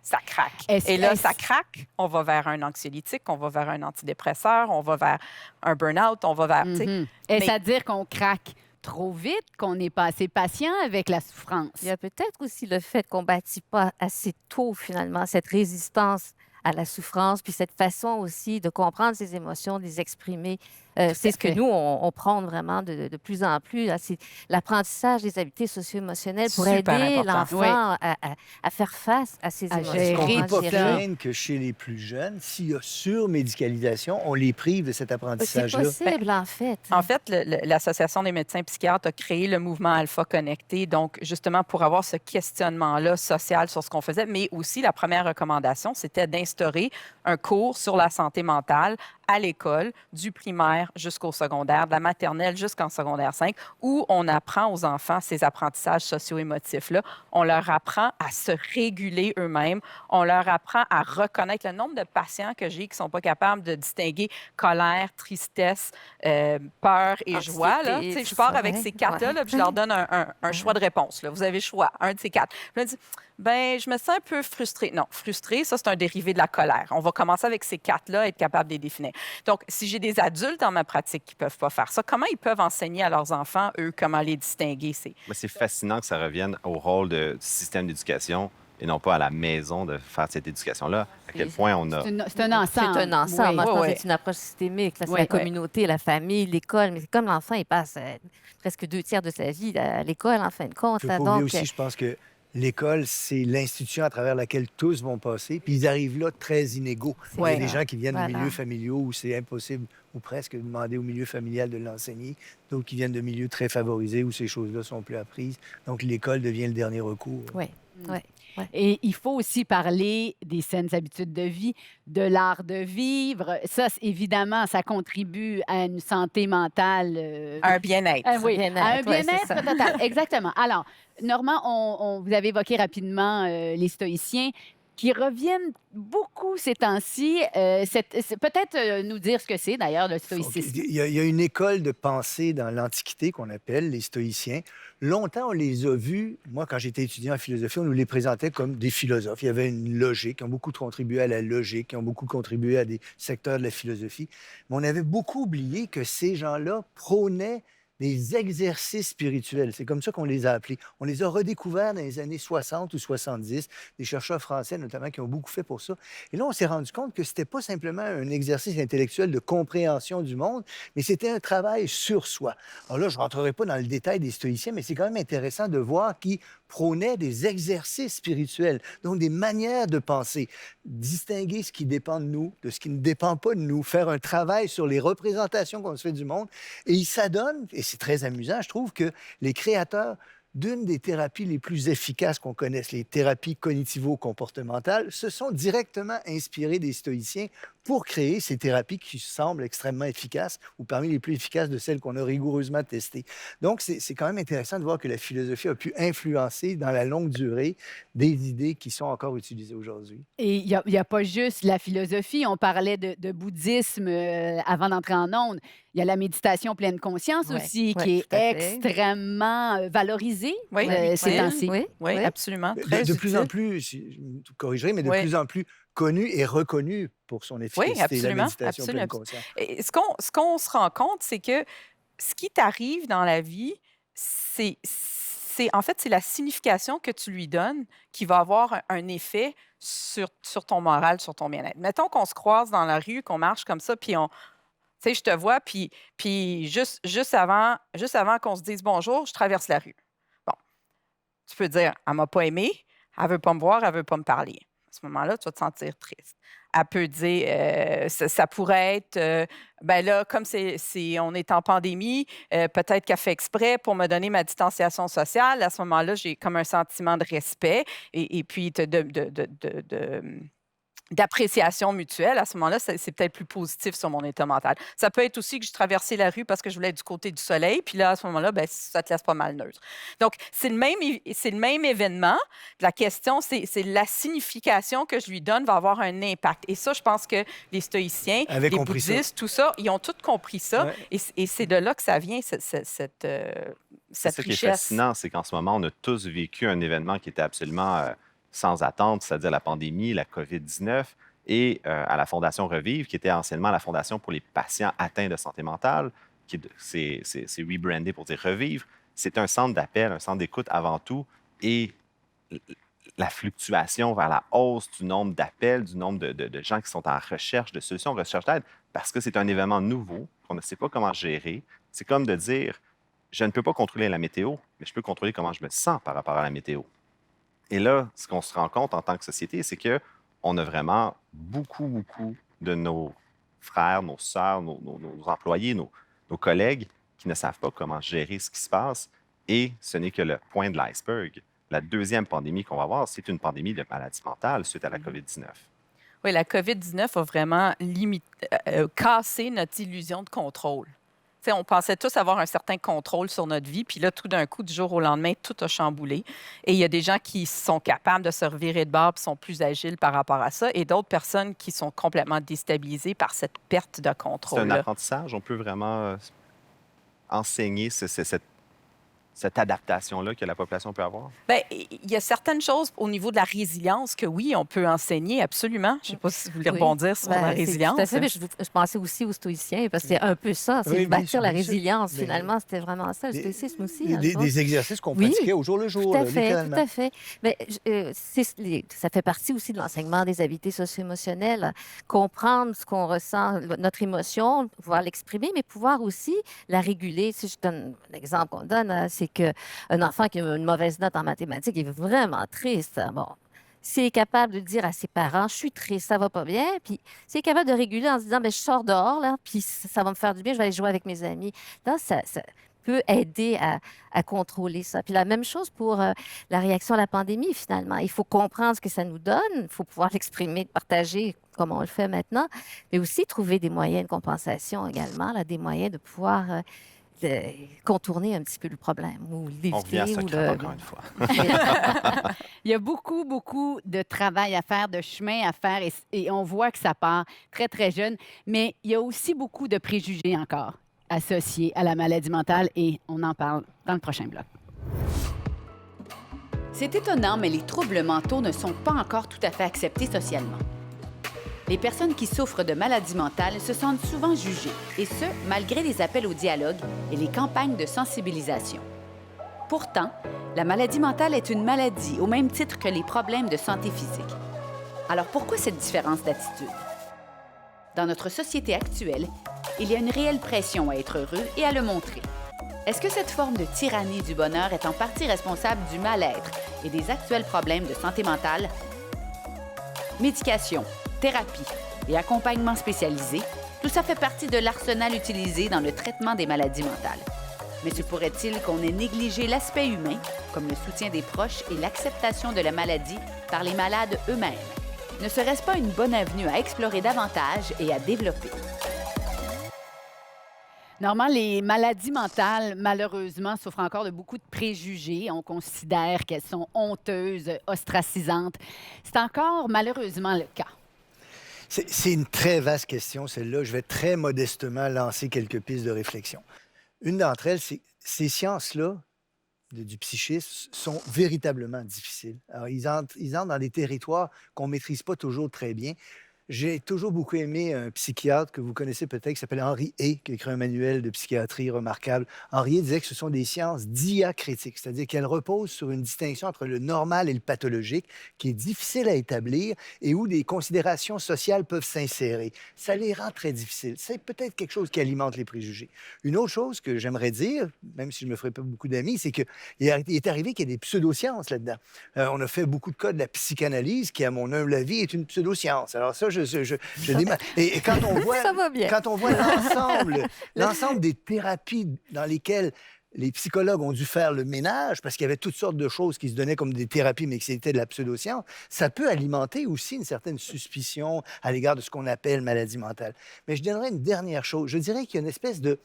ça craque. Et là, ça craque, on va vers un anxiolytique, on va vers un antidépresseur, on va vers un burn-out, on va vers... tu sais. Mhm. Est-ce Mais- à dire qu'on craque trop vite, qu'on n'est pas assez patient avec la souffrance? Il y a peut-être aussi le fait qu'on ne bâtit pas assez tôt, finalement, cette résistance à la souffrance, puis cette façon aussi de comprendre ses émotions, de les exprimer. C'est ce que fait. nous, on prône vraiment de plus en plus. Là. C'est l'apprentissage des habiletés socio-émotionnelles pour Super aider important. l'enfant à faire face à ses À émotions. gérer On ne tout peut pas ça. craindre que chez les plus jeunes, s'il y a surmédicalisation, on les prive de cet C'est apprentissage-là. possible, en fait. En fait, l'Association des médecins psychiatres a créé le mouvement Alpha Connecté, donc justement pour avoir ce questionnement-là social sur ce qu'on faisait, mais aussi la première recommandation, c'était d'instaurer un cours sur la santé mentale à l'école, du primaire jusqu'au secondaire, de la maternelle jusqu'en secondaire 5, où on apprend aux enfants ces apprentissages socio-émotifs-là. On leur apprend à se réguler eux-mêmes. On leur apprend à reconnaître le nombre de patients que j'ai qui ne sont pas capables de distinguer colère, tristesse, peur et joie. Là. Tu sais, je pars avec ces quatre-là, là, puis je leur donne un choix de réponse. Là. Vous avez le choix, un de ces quatre. Puis là, je dis, ben, je me sens un peu frustrée. Non, frustrée, ça, c'est un dérivé de la colère. On va commencer avec ces quatre-là, être capable de les définir. Donc, si j'ai des adultes dans ma pratique qui ne peuvent pas faire ça, comment ils peuvent enseigner à leurs enfants, eux, comment les distinguer? C'est fascinant que ça revienne au rôle du système d'éducation et non pas à la maison de faire cette éducation-là. À quel point on a... C'est un ensemble. C'est un ensemble. Oui. Moi, je Oui, pense oui. que c'est une approche systémique. Là, c'est Oui. la communauté, la famille, l'école. Mais c'est comme l'enfant, il passe presque 2 tiers de sa vie à l'école, en fin de compte. Il ne Là. faut pas oublier Donc, aussi, je pense que l'école, c'est l'institution à travers laquelle tous vont passer, puis ils arrivent là très inégaux. Il y a Ouais. des gens qui viennent de Voilà. milieux familiaux où c'est impossible ou presque de demander au milieu familial de l'enseigner, d'autres qui viennent de milieux très favorisés où ces choses-là sont plus apprises. Donc, l'école devient le dernier recours. Oui, Mm. oui. Et il faut aussi parler des saines habitudes de vie, de l'art de vivre. Ça, évidemment, ça contribue à une santé mentale. Un bien-être. Oui, bien-être, à un ouais, c'est bien-être ça. total. Exactement. Alors, Normand, vous avez évoqué rapidement les stoïciens qui reviennent beaucoup ces temps-ci. Peut-être nous dire ce que c'est, d'ailleurs, le OK. stoïcisme. Il y a une école de pensée dans l'Antiquité qu'on appelle les stoïciens. Longtemps, on les a vus, moi, quand j'étais étudiant en philosophie, on nous les présentait comme des philosophes. Il y avait une logique, qui ont beaucoup contribué à la logique, qui ont beaucoup contribué à des secteurs de la philosophie. Mais on avait beaucoup oublié que ces gens-là prônaient des exercices spirituels. C'est comme ça qu'on les a appelés. On les a redécouverts dans les années 60 ou 70, des chercheurs français notamment qui ont beaucoup fait pour ça. Et là, on s'est rendu compte que c'était pas simplement un exercice intellectuel de compréhension du monde, mais c'était un travail sur soi. Alors là, je ne rentrerai pas dans le détail des stoïciens, mais c'est quand même intéressant de voir qu'ils prônaient des exercices spirituels, donc des manières de penser, distinguer ce qui dépend de nous de ce qui ne dépend pas de nous, faire un travail sur les représentations qu'on se fait du monde. Et il s'adonne, et c'est très amusant, je trouve, que les créateurs d'une des thérapies les plus efficaces qu'on connaisse, les thérapies cognitivo-comportementales, se sont directement inspirés des stoïciens pour créer ces thérapies qui semblent extrêmement efficaces ou parmi les plus efficaces de celles qu'on a rigoureusement testées. Donc, c'est quand même intéressant de voir que la philosophie a pu influencer dans la longue durée des idées qui sont encore utilisées aujourd'hui. Et il y a pas juste la philosophie. On parlait de bouddhisme avant d'entrer en ondes. Il y a la méditation pleine conscience Ouais, aussi, ouais, qui est tout à fait. extrêmement valorisée Oui, ces oui. temps-ci. Oui, Oui, oui. absolument. De, Très de plus en utile. plus, je me corrigerai, mais de Oui. plus en plus connu et reconnu pour son Oui, efficacité, la absolument. méditation pleine Absolument. conscience. Et ce qu'on se rend compte, c'est que ce qui t'arrive dans la vie, en fait, c'est la signification que tu lui donnes qui va avoir un effet sur ton moral, sur ton bien-être. Mettons qu'on se croise dans la rue, qu'on marche comme ça, puis tu sais, je te vois, puis juste avant qu'on se dise bonjour, je traverse la rue. Bon, tu peux dire, elle m'a pas aimé, elle veut pas me voir, elle veut pas me parler. À ce moment-là, tu vas te sentir triste. Elle peut dire, ça pourrait être, ben là, comme on est en pandémie, peut-être qu'elle fait exprès pour me donner ma distanciation sociale. À ce moment-là, j'ai comme un sentiment de respect et puis d'appréciation mutuelle. À ce moment-là, c'est peut-être plus positif sur mon état mental. Ça peut être aussi que je traversais la rue parce que je voulais être du côté du soleil, puis là, à ce moment-là, ben, ça te laisse pas mal neutre. Donc, c'est le même événement. La question, c'est la signification que je lui donne va avoir un impact. Et ça, je pense que les stoïciens, Avaient les compris ça. bouddhistes, tout ça, ils ont tous compris ça. Ouais. Et c'est de là que ça vient, cette C'est ça qui est richesse. fascinant, c'est qu'en ce moment, on a tous vécu un événement qui était absolument sans attente, c'est-à-dire la pandémie, la COVID-19, et à la Fondation Revive, qui était anciennement la Fondation pour les patients atteints de santé mentale, c'est rebrandé pour dire Revive. C'est un centre d'appel, un centre d'écoute avant tout, et la fluctuation vers la hausse du nombre d'appels, du nombre de gens qui sont en recherche de solutions, en recherche d'aide, parce que c'est un événement nouveau qu'on ne sait pas comment gérer. C'est comme de dire, je ne peux pas contrôler la météo, mais je peux contrôler comment je me sens par rapport à la météo. Et là, ce qu'on se rend compte en tant que société, c'est qu'on a vraiment beaucoup de nos frères, nos sœurs, nos employés, nos collègues qui ne savent pas comment gérer ce qui se passe. Et ce n'est que le point de l'iceberg. La deuxième pandémie qu'on va avoir, c'est une pandémie de maladie mentale suite à la COVID-19. Oui, la COVID-19 a vraiment cassé notre illusion de contrôle. T'sais, on pensait tous avoir un certain contrôle sur notre vie, puis là, tout d'un coup, du jour au lendemain, tout a chamboulé. Et il y a des gens qui sont capables de se revirer de bord et sont plus agiles par rapport à ça, et d'autres personnes qui sont complètement déstabilisées par cette perte de C'est un contrôle. apprentissage. On peut vraiment enseigner cette adaptation-là que la population peut avoir. Bien, il y a certaines choses au niveau de la résilience que oui, on peut enseigner, absolument. Je ne sais pas si vous voulez Oui. rebondir sur la Ben, résilience. tout à fait, mais je pensais aussi aux stoïciens, parce que c'est un peu ça, c'est Oui, de bien bâtir sûr, la bien sûr. résilience, Mais- finalement, c'était vraiment ça, le Des- stoïcisme aussi. Des, dans le des- fond. des exercices qu'on Oui, pratiquait au jour le jour, Tout à là, fait, littéralement. tout à fait. Mais ça fait partie aussi de l'enseignement des habiletés socio-émotionnelles. Comprendre ce qu'on ressent, notre émotion, pouvoir l'exprimer, mais pouvoir aussi la réguler. Si je donne l'exemple qu'on donne, c'est c'est qu'un enfant qui a une mauvaise note en mathématiques est vraiment triste. Bon, s'il est capable de dire à ses parents, je suis triste, ça va pas bien, puis s'il est capable de réguler en se disant, ben, je sors dehors, là, puis ça va me faire du bien, je vais aller jouer avec mes amis. Là, ça peut aider à contrôler ça. Puis la même chose pour la réaction à la pandémie, finalement. Il faut comprendre ce que ça nous donne, il faut pouvoir l'exprimer, le partager comme on le fait maintenant, mais aussi trouver des moyens de compensation également, là, des moyens de pouvoir contourner un petit peu le problème ou On revient à l'éviter. Socrate encore une fois. Il y a beaucoup, beaucoup de travail à faire, de chemin à faire, et on voit que ça part très, très jeune. Mais il y a aussi beaucoup de préjugés encore associés à la maladie mentale, et on en parle dans le prochain bloc. C'est étonnant, mais les troubles mentaux ne sont pas encore tout à fait acceptés socialement. Les personnes qui souffrent de maladies mentales se sentent souvent jugées, et ce, malgré les appels au dialogue et les campagnes de sensibilisation. Pourtant, la maladie mentale est une maladie au même titre que les problèmes de santé physique. Alors pourquoi cette différence d'attitude? Dans notre société actuelle, il y a une réelle pression à être heureux et à le montrer. Est-ce que cette forme de tyrannie du bonheur est en partie responsable du mal-être et des actuels problèmes de santé mentale? Médication, thérapie et accompagnement spécialisé, tout ça fait partie de l'arsenal utilisé dans le traitement des maladies mentales. Mais se pourrait-il qu'on ait négligé l'aspect humain, comme le soutien des proches et l'acceptation de la maladie par les malades eux-mêmes? Ne serait-ce pas une bonne avenue à explorer davantage et à développer? Normand, les maladies mentales, malheureusement, souffrent encore de beaucoup de préjugés. On considère qu'elles sont honteuses, ostracisantes. C'est encore malheureusement le cas. C'est une très vaste question, celle-là. Je vais très modestement lancer quelques pistes de réflexion. Une d'entre elles, c'est ces sciences-là du psychisme sont véritablement difficiles. Alors, ils entrent dans des territoires qu'on ne maîtrise pas toujours très bien. J'ai toujours beaucoup aimé un psychiatre que vous connaissez peut-être, qui s'appelle Henri Hay, qui a écrit un manuel de psychiatrie remarquable. Henri Hay disait que ce sont des sciences diacritiques, c'est-à-dire qu'elles reposent sur une distinction entre le normal et le pathologique, qui est difficile à établir et où des considérations sociales peuvent s'insérer. Ça les rend très difficiles. C'est peut-être quelque chose qui alimente les préjugés. Une autre chose que j'aimerais dire, même si je ne me ferai pas beaucoup d'amis, c'est qu'il est arrivé qu'il y ait des pseudosciences là-dedans. On a fait beaucoup de cas de la psychanalyse, qui, à mon humble avis, est une pseudoscience. Alors ça, et quand on voit, Ça va bien. quand on voit l'ensemble des thérapies dans lesquelles les psychologues ont dû faire le ménage parce qu'il y avait toutes sortes de choses qui se donnaient comme des thérapies, mais que c'était de la pseudoscience, ça peut alimenter aussi une certaine suspicion à l'égard de ce qu'on appelle maladie mentale. Mais je donnerais une dernière chose. Je dirais qu'il y a une espèce de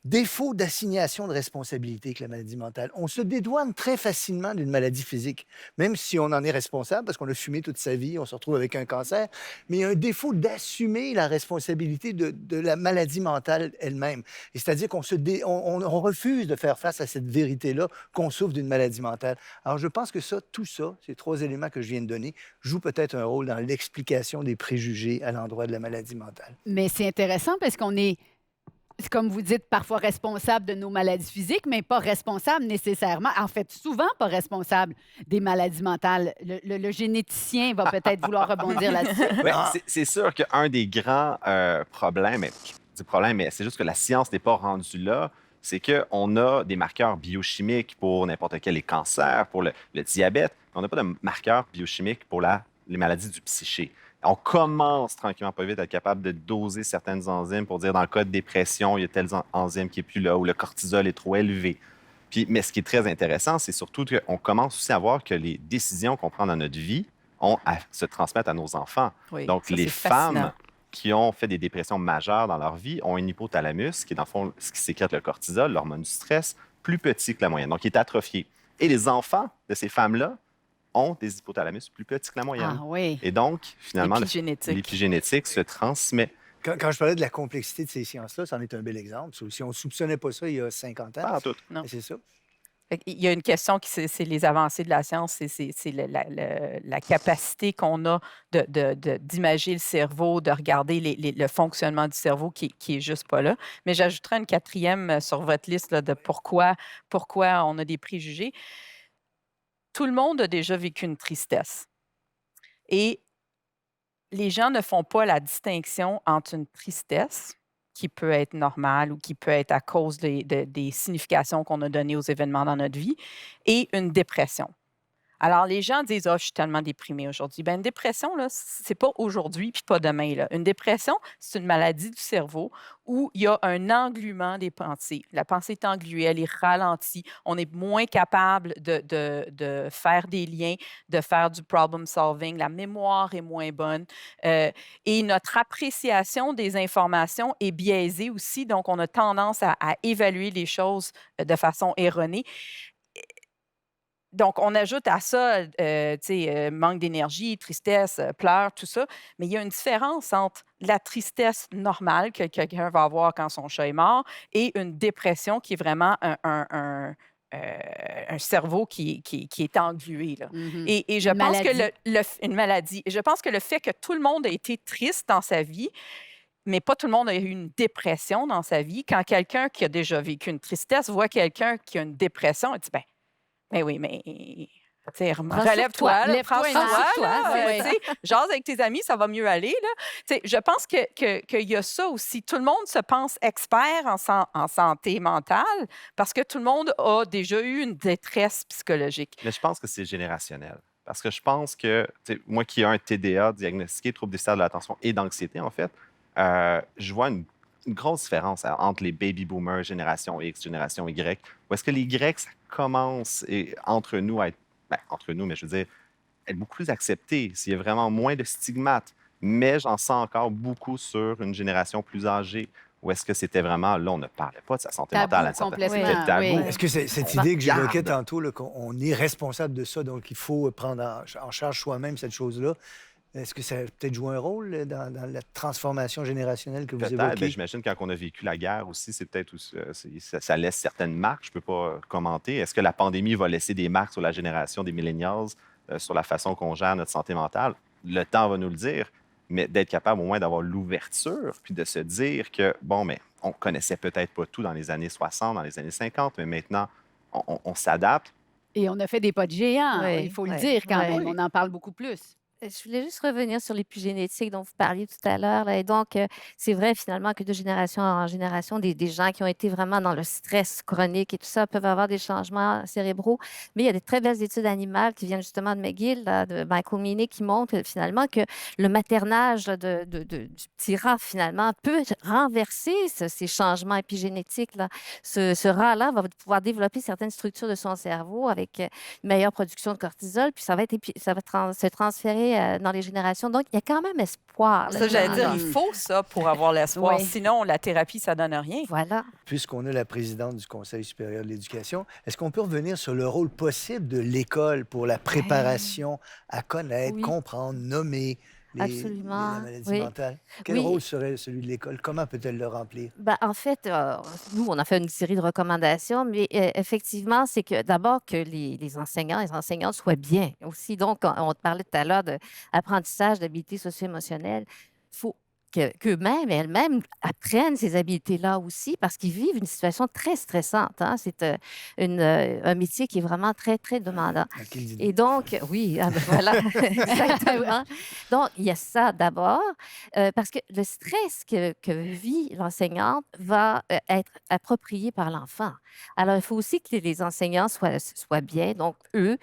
défaut d'assignation de responsabilité avec la maladie mentale. On se dédouane très facilement d'une maladie physique, même si on en est responsable parce qu'on a fumé toute sa vie, on se retrouve avec un cancer, mais il y a un défaut d'assumer la responsabilité de la maladie mentale elle-même. Et c'est-à-dire on refuse de faire face à cette vérité-là qu'on souffre d'une maladie mentale. Alors je pense que tout ça, ces trois éléments que je viens de donner, jouent peut-être un rôle dans l'explication des préjugés à l'endroit de la maladie mentale. Mais c'est intéressant parce qu'on est, comme vous dites, parfois responsable de nos maladies physiques, mais pas responsable nécessairement, en fait, souvent pas responsable des maladies mentales. Le généticien va peut-être vouloir rebondir là-dessus. Ben, c'est sûr qu'un des grands problèmes, mais c'est juste que la science n'est pas rendue là, c'est qu'on a des marqueurs biochimiques pour n'importe quel les cancers, pour le diabète, mais on n'a pas de marqueurs biochimiques pour les maladies du psyché. On commence tranquillement pas vite à être capable de doser certaines enzymes pour dire dans le cas de dépression, il y a telle enzyme qui n'est plus là ou le cortisol est trop élevé. Mais ce qui est très intéressant, c'est surtout qu'on commence aussi à voir que les décisions qu'on prend dans notre vie ont à se transmettre à nos enfants. Oui, Donc, ça, les c'est fascinant. femmes qui ont fait des dépressions majeures dans leur vie ont un hypothalamus, qui est dans le fond ce qui sécrète le cortisol, l'hormone du stress, plus petit que la moyenne, donc il est atrophié. Et les enfants de ces femmes-là ont des hypothalamus plus petits que la moyenne. Ah oui. Et donc, finalement, L'épigénétique se transmet. Quand je parlais de la complexité de ces sciences-là, c'en est un bel exemple. Si on ne soupçonnait pas ça il y a 50 ans, Pas en tout. Non. c'est ça. Il y a une question qui, c'est les avancées de la science, c'est la capacité qu'on a d'imager le cerveau, de regarder le fonctionnement du cerveau qui est juste pas là. Mais j'ajouterai une quatrième sur votre liste là, de pourquoi on a des préjugés. Tout le monde a déjà vécu une tristesse. Et les gens ne font pas la distinction entre une tristesse qui peut être normal ou qui peut être à cause des significations qu'on a données aux événements dans notre vie, et une dépression. Alors, les gens disent: «Ah, je suis tellement déprimé aujourd'hui». Ben, une dépression, là, c'est pas aujourd'hui puis pas demain, là. Une dépression, c'est une maladie du cerveau où il y a un engluement des pensées. La pensée est engluée, elle est ralentie. On est moins capable de faire des liens, de faire du problem solving. La mémoire est moins bonne, et notre appréciation des informations est biaisée aussi. Donc, on a tendance à évaluer les choses, de façon erronée. Donc, on ajoute à ça, manque d'énergie, tristesse, pleurs, tout ça. Mais il y a une différence entre la tristesse normale que quelqu'un va avoir quand son chat est mort et une dépression qui est vraiment un cerveau qui est englué, là. Mhm. Et je Une pense que maladie. une maladie. Et je pense que le fait que tout le monde a été triste dans sa vie, mais pas tout le monde a eu une dépression dans sa vie. Quand quelqu'un qui a déjà vécu une tristesse voit quelqu'un qui a une dépression, il dit: «Ben oui, mais tu sais, Prends sur toi, relève-toi, là, prends lève-toi et sur marche toi, sur toi, là, ouais. tu sais, jase avec tes amis, ça va mieux aller, là». Tu sais, je pense qu'il y a ça aussi. Tout le monde se pense expert en santé mentale parce que tout le monde a déjà eu une détresse psychologique. Mais je pense que c'est générationnel. Parce que je pense que, tu sais, moi qui ai un TDA diagnostiqué, trouble déficitaire de l'attention et d'anxiété, en fait, je vois une grosse différence entre les baby boomers, génération X, génération Y, où est-ce que les Y, ça commence entre nous à être, ben, entre nous, mais je veux dire, être beaucoup plus accepté, s'il y a vraiment moins de stigmates. Mais j'en sens encore beaucoup sur une génération plus âgée, où est-ce que c'était vraiment, là, on ne parlait pas de sa santé Tabou mentale à un certain point. complètement, C'était tabou. oui. Est-ce que cette On idée que j'évoquais garde. tantôt, là, qu'on est responsable de ça, donc il faut prendre en charge soi-même cette chose-là, est-ce que ça a peut-être joué un rôle dans la transformation générationnelle que vous Peut-être, ben, évoquez? j'imagine quand on a vécu la guerre aussi, c'est peut-être aussi, ça laisse certaines marques. Je ne peux pas commenter. Est-ce que la pandémie va laisser des marques sur la génération des millennials, sur la façon qu'on gère notre santé mentale? Le temps va nous le dire, mais d'être capable au moins d'avoir l'ouverture, puis de se dire que, bon, mais on connaissait peut-être pas tout dans les années 60, dans les années 50, mais maintenant, on s'adapte. Et on a fait des pas de géant, il Oui, faut le oui, dire quand oui. même. On en parle beaucoup plus. Je voulais juste revenir sur l'épigénétique dont vous parliez tout à l'heure, là. Et donc, c'est vrai finalement que de génération en génération, des gens qui ont été vraiment dans le stress chronique et tout ça peuvent avoir des changements cérébraux. Mais il y a des très belles études animales qui viennent justement de McGill, là, de Michael Meaney, qui montrent finalement que le maternage là, du petit rat, finalement, peut renverser ces changements épigénétiques, là. Ce rat-là va pouvoir développer certaines structures de son cerveau avec une meilleure production de cortisol, puis ça va, se transférer dans les générations. Donc, il y a quand même espoir Ça, j'allais dire, là-dedans, là. il faut ça pour avoir l'espoir. Oui. Sinon, la thérapie, ça donne rien. Voilà. Puisqu'on a la présidente du Conseil supérieur de l'éducation, est-ce qu'on peut revenir sur le rôle possible de l'école pour la préparation à connaître, Oui, comprendre, nommer la absolument. maladie Oui, mentale? Quel oui. rôle serait celui de l'école? Comment peut-elle le remplir? Ben, en fait, nous, on a fait une série de recommandations, mais effectivement, c'est que d'abord que les enseignants, les enseignantes soient bien aussi. Donc, on te parlait tout à l'heure d'apprentissage d'habiletés socio-émotionnelles. Il faut qu'eux-mêmes et elles-mêmes apprennent ces habiletés-là aussi parce qu'ils vivent une situation très stressante, hein. C'est un métier qui est vraiment très, très demandant. À qui le dites-vous? Et donc, oui, ah ben voilà, exactement. Donc, il y a ça d'abord, parce que le stress que vit l'enseignante va être approprié par l'enfant. Alors, il faut aussi que les enseignants soient bien. Donc, eux,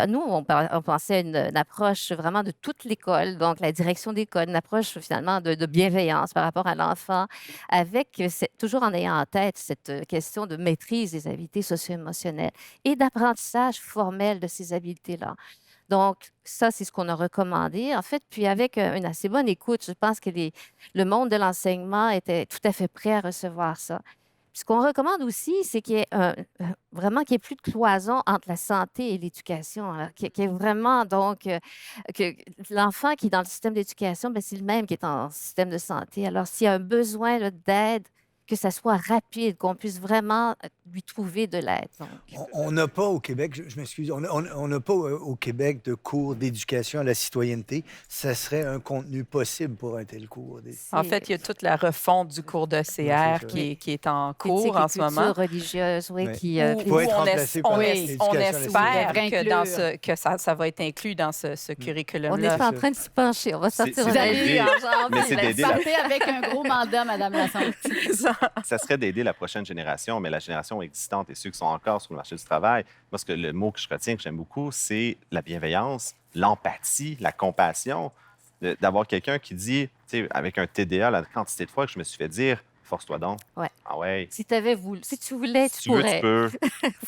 nous, on pensait à une approche vraiment de toute l'école, donc la direction d'école, une approche finalement de bienveillance par rapport à l'enfant, avec toujours en ayant en tête cette question de maîtrise des habiletés socio-émotionnelles et d'apprentissage formel de ces habiletés-là. Donc, ça, c'est ce qu'on a recommandé, en fait. Puis, avec une assez bonne écoute, je pense que le monde de l'enseignement était tout à fait prêt à recevoir ça. Puis, ce qu'on recommande aussi, c'est qu'il y ait vraiment qu'il y ait plus de cloison entre la santé et l'éducation, là. Qu'il y ait vraiment, donc, que l'enfant qui est dans le système d'éducation, ben, c'est le même qui est en système de santé. Alors, s'il y a un besoin là, d'aide, que ça soit rapide, qu'on puisse vraiment lui trouver de l'aide. Donc, On n'a pas au Québec, je m'excuse, on n'a pas au Québec de cours d'éducation à la citoyenneté. Ça serait un contenu possible pour un tel cours. En c'est fait, il y a toute la refonte du cours de Ouais, CR c'est ça. qui est en éthique cours et en ce moment. culture religieuse, oui, Ouais. qui... Où, Qui pourrait où être on, remplacé par on l'éducation à la espère citoyenneté. que, dans Inclure. que ça va être inclus dans ce on curriculum-là. est c'est en ça. train de s'y pencher. On va C'est- sortir c'est Vous un allez, d'aider, avis en janvier mais c'est là-dessus. d'aider la partez avec un gros mandat, Madame Lassonde. ça serait d'aider la prochaine génération, mais la génération existante et ceux qui sont encore sur le marché du travail, moi, le mot que je retiens, que j'aime beaucoup, c'est la bienveillance, l'empathie, la compassion. D'avoir quelqu'un qui dit, tu sais, avec un TDA, la quantité de fois que je me suis fait dire, force-toi donc. Ouais. Ah ouais. Si tu voulais, Si tu tu veux, tu pourrais. peux.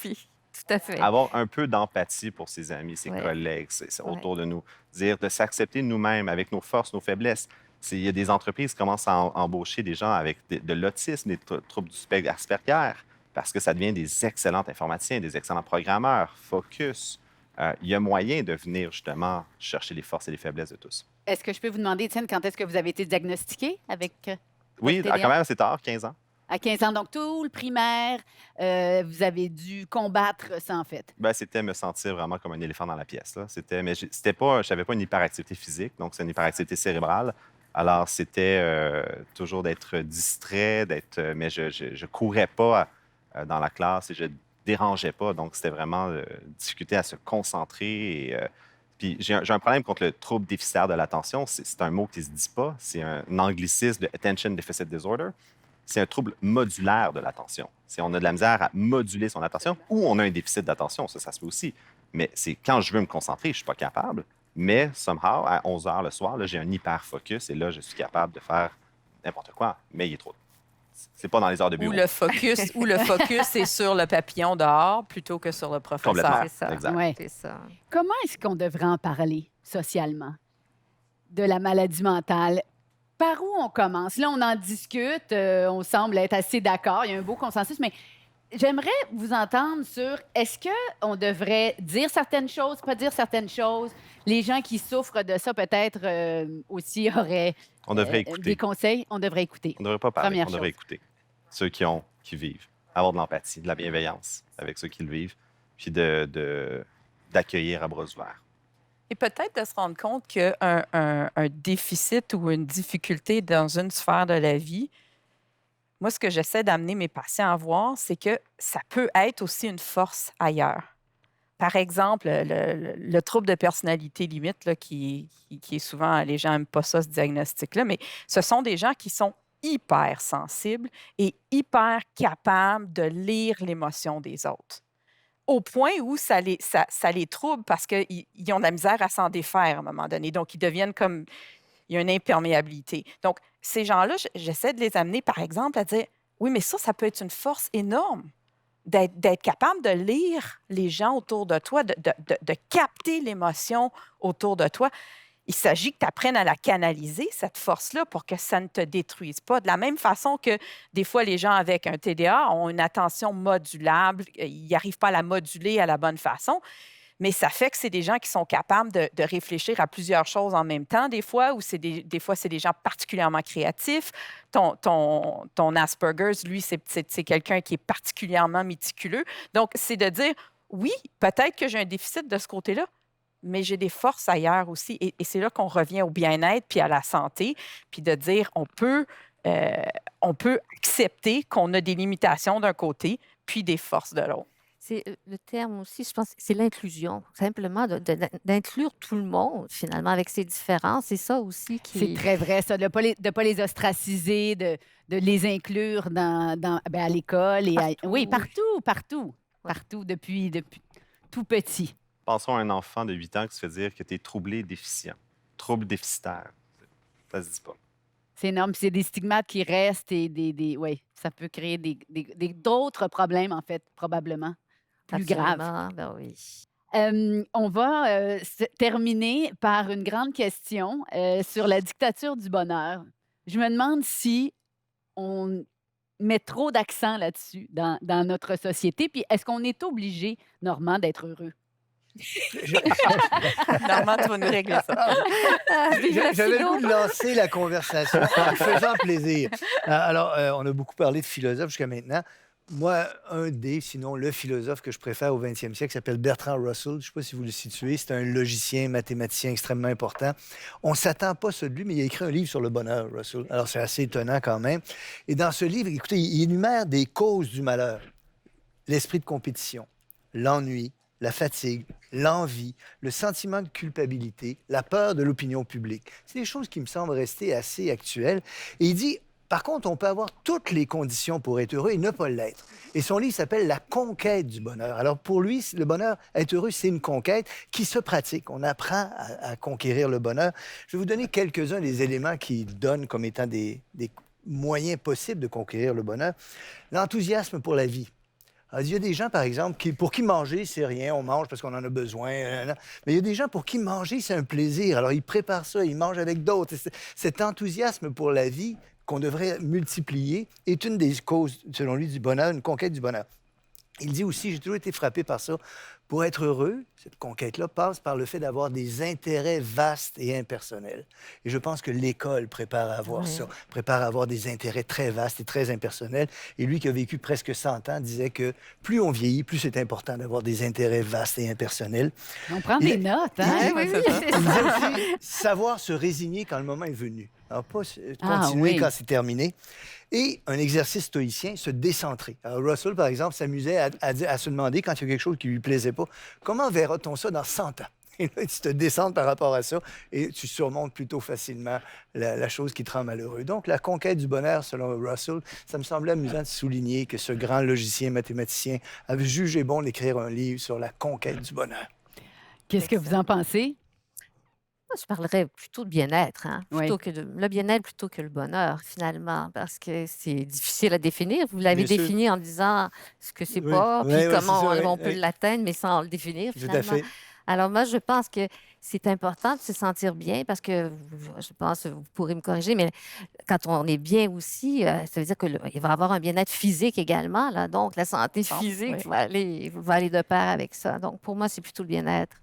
Oui, tout à fait. Avoir un peu d'empathie pour ses amis, ses Ouais. collègues, c'est Ouais. autour de nous. Dire de s'accepter nous-mêmes avec nos forces, nos faiblesses. Il y a des entreprises qui commencent à embaucher des gens avec de l'autisme, des troubles du spectre Asperger, parce que ça devient des excellents informaticiens, des excellents programmeurs, focus. Il y a moyen de venir justement chercher les forces et les faiblesses de tous. Est-ce que je peux vous demander, Étienne, quand est-ce que vous avez été diagnostiqué avec Oui, votre TDA? quand même assez tard, 15 ans. À 15 ans, donc tout le primaire, vous avez dû combattre ça, en fait. Ben, c'était me sentir vraiment comme un éléphant dans la pièce. Là. Mais c'était pas, je n'avais pas une hyperactivité physique, donc c'est une hyperactivité cérébrale. Alors, c'était toujours d'être distrait, mais je courais pas dans la classe et je dérangeais pas. Donc, c'était vraiment difficulté à se concentrer. Puis, j'ai un problème contre le trouble déficitaire de l'attention. C'est un mot qui se dit pas. C'est un anglicisme de Attention Deficit Disorder. C'est un trouble modulaire de l'attention. On a de la misère à moduler son attention ou on a un déficit d'attention, ça se fait aussi. Mais c'est quand je veux me concentrer, je ne suis pas capable. Mais, somehow, à 11 heures le soir, là, j'ai un hyper-focus et là, je suis capable de faire n'importe quoi, mais il est trop. C'est pas dans les heures de Où bureau. le focus est sur le papillon dehors plutôt que sur le professeur. Complètement. C'est ça. Exact. Ouais. C'est ça. Comment est-ce qu'on devrait en parler socialement de la maladie mentale? Par où on commence? Là, on en discute, on semble être assez d'accord, il y a un beau consensus, mais j'aimerais vous entendre sur est-ce qu'on devrait dire certaines choses, pas dire certaines choses? Les gens qui souffrent de ça, peut-être aussi auraient On devrait des écouter. conseils. On devrait écouter. On ne devrait pas parler, Première on devrait chose. écouter ceux qui vivent. Avoir de l'empathie, de la bienveillance avec ceux qui le vivent, puis d'accueillir à bras ouverts. Et peut-être de se rendre compte qu'un un déficit ou une difficulté dans une sphère de la vie, moi, ce que j'essaie d'amener mes patients à voir, c'est que ça peut être aussi une force ailleurs. Par exemple, le trouble de personnalité limite, là, qui est souvent, les gens n'aiment pas ça, ce diagnostic-là, mais ce sont des gens qui sont hyper sensibles et hyper capables de lire l'émotion des autres. Au point où ça les trouble parce qu'ils ont de la misère à s'en défaire à un moment donné. Donc, ils deviennent comme... Il y a une imperméabilité. Donc, ces gens-là, j'essaie de les amener, par exemple, à dire, oui, mais ça peut être une force énorme d'être capable de lire les gens autour de toi, de capter l'émotion autour de toi. Il s'agit que tu apprennes à la canaliser, cette force-là, pour que ça ne te détruise pas. De la même façon que des fois, les gens avec un TDA ont une attention modulable, ils n'arrivent pas à la moduler à la bonne façon, mais ça fait que c'est des gens qui sont capables de réfléchir à plusieurs choses en même temps, des fois, ou des fois, c'est des gens particulièrement créatifs. Ton Asperger's, lui, c'est quelqu'un qui est particulièrement méticuleux. Donc, c'est de dire, oui, peut-être que j'ai un déficit de ce côté-là, mais j'ai des forces ailleurs aussi. Et c'est là qu'on revient au bien-être puis à la santé, puis de dire on peut accepter qu'on a des limitations d'un côté, puis des forces de l'autre. C'est le terme aussi, je pense, c'est l'inclusion. Simplement d'inclure tout le monde, finalement, avec ses différences. C'est ça aussi C'est qui... très vrai, ça, de ne pas les ostraciser, de les inclure à l'école. Oui, partout, Ouais. partout, depuis tout petit. Pensons à un enfant de 8 ans qui se fait dire que tu es troublé déficient, trouble déficitaire. Ça ne se dit pas. C'est énorme. Puis c'est des stigmates qui restent et oui, ça peut créer d'autres problèmes, en fait, probablement, plus graves. Absolument, ben oui. On va terminer par une grande question sur la dictature du bonheur. Je me demande si on met trop d'accent là-dessus dans notre société. Puis est-ce qu'on est obligé, Normand, d'être heureux? Je- Normand, tu vas nous régler ça. Vive la J'avais le philo! goût de lancer la conversation en me faisant plaisir. Alors, on a beaucoup parlé de philosophes jusqu'à maintenant. Moi, un des, sinon le philosophe que je préfère au 20e siècle s'appelle Bertrand Russell. Je ne sais pas si vous le situez. C'est un logicien, mathématicien extrêmement important. On ne s'attend pas à ça de lui, mais il a écrit un livre sur le bonheur, Russell. Alors, c'est assez étonnant quand même. Et dans ce livre, écoutez, il énumère des causes du malheur. L'esprit de compétition, l'ennui, la fatigue, l'envie, le sentiment de culpabilité, la peur de l'opinion publique. C'est des choses qui me semblent rester assez actuelles. Et il dit, par contre, on peut avoir toutes les conditions pour être heureux et ne pas l'être. Et son livre s'appelle La conquête du bonheur. Alors pour lui, le bonheur, être heureux, c'est une conquête qui se pratique. On apprend à conquérir le bonheur. Je vais vous donner quelques-uns des éléments qu'il donne comme étant des moyens possibles de conquérir le bonheur. L'enthousiasme pour la vie. Alors, il y a des gens, par exemple, pour qui manger, c'est rien, on mange parce qu'on en a besoin. Mais il y a des gens pour qui manger, c'est un plaisir. Alors, ils préparent ça, ils mangent avec d'autres. Cet enthousiasme pour la vie qu'on devrait multiplier est une des causes, selon lui, du bonheur, une conquête du bonheur. Il dit aussi, j'ai toujours été frappé par ça, pour être heureux, cette conquête-là passe par le fait d'avoir des intérêts vastes et impersonnels. Et je pense que l'école prépare à avoir ça, prépare à avoir des intérêts très vastes et très impersonnels. Et lui, qui a vécu presque 100 ans, disait que plus on vieillit, plus c'est important d'avoir des intérêts vastes et impersonnels. On prend des notes, hein? Oui, oui, c'est Il ça. disait aussi savoir se résigner quand le moment est venu. Alors, pas Ah, continuer oui. quand c'est terminé. Et un exercice stoïcien, se décentrer. Alors, Russell, par exemple, s'amusait à se demander, quand il y a quelque chose qui lui plaisait pas, comment verra-t-on ça dans 100 ans? Et là, tu te décentres par rapport à ça et tu surmontes plutôt facilement la chose qui te rend malheureux. Donc, la conquête du bonheur, selon Russell, ça me semblait amusant de souligner que ce grand logicien mathématicien avait jugé bon d'écrire un livre sur la conquête du bonheur. Qu'est-ce que vous en pensez? Moi, je parlerais plutôt de bien-être, hein, Oui. plutôt que le bien-être plutôt que le bonheur, finalement, parce que c'est difficile à définir. Vous l'avez Bien sûr. défini en disant ce que c'est Oui, pas, oui, puis oui, comment c'est ça, on oui, peut oui. l'atteindre, mais sans le définir, Tout à finalement. fait. Alors moi, je pense que c'est important de se sentir bien parce que, je pense, vous pourrez me corriger, mais quand on est bien aussi, ça veut dire qu'il va y avoir un bien-être physique également, là. Donc, la santé Bon, physique oui. va aller de pair avec ça. Donc, pour moi, c'est plutôt le bien-être.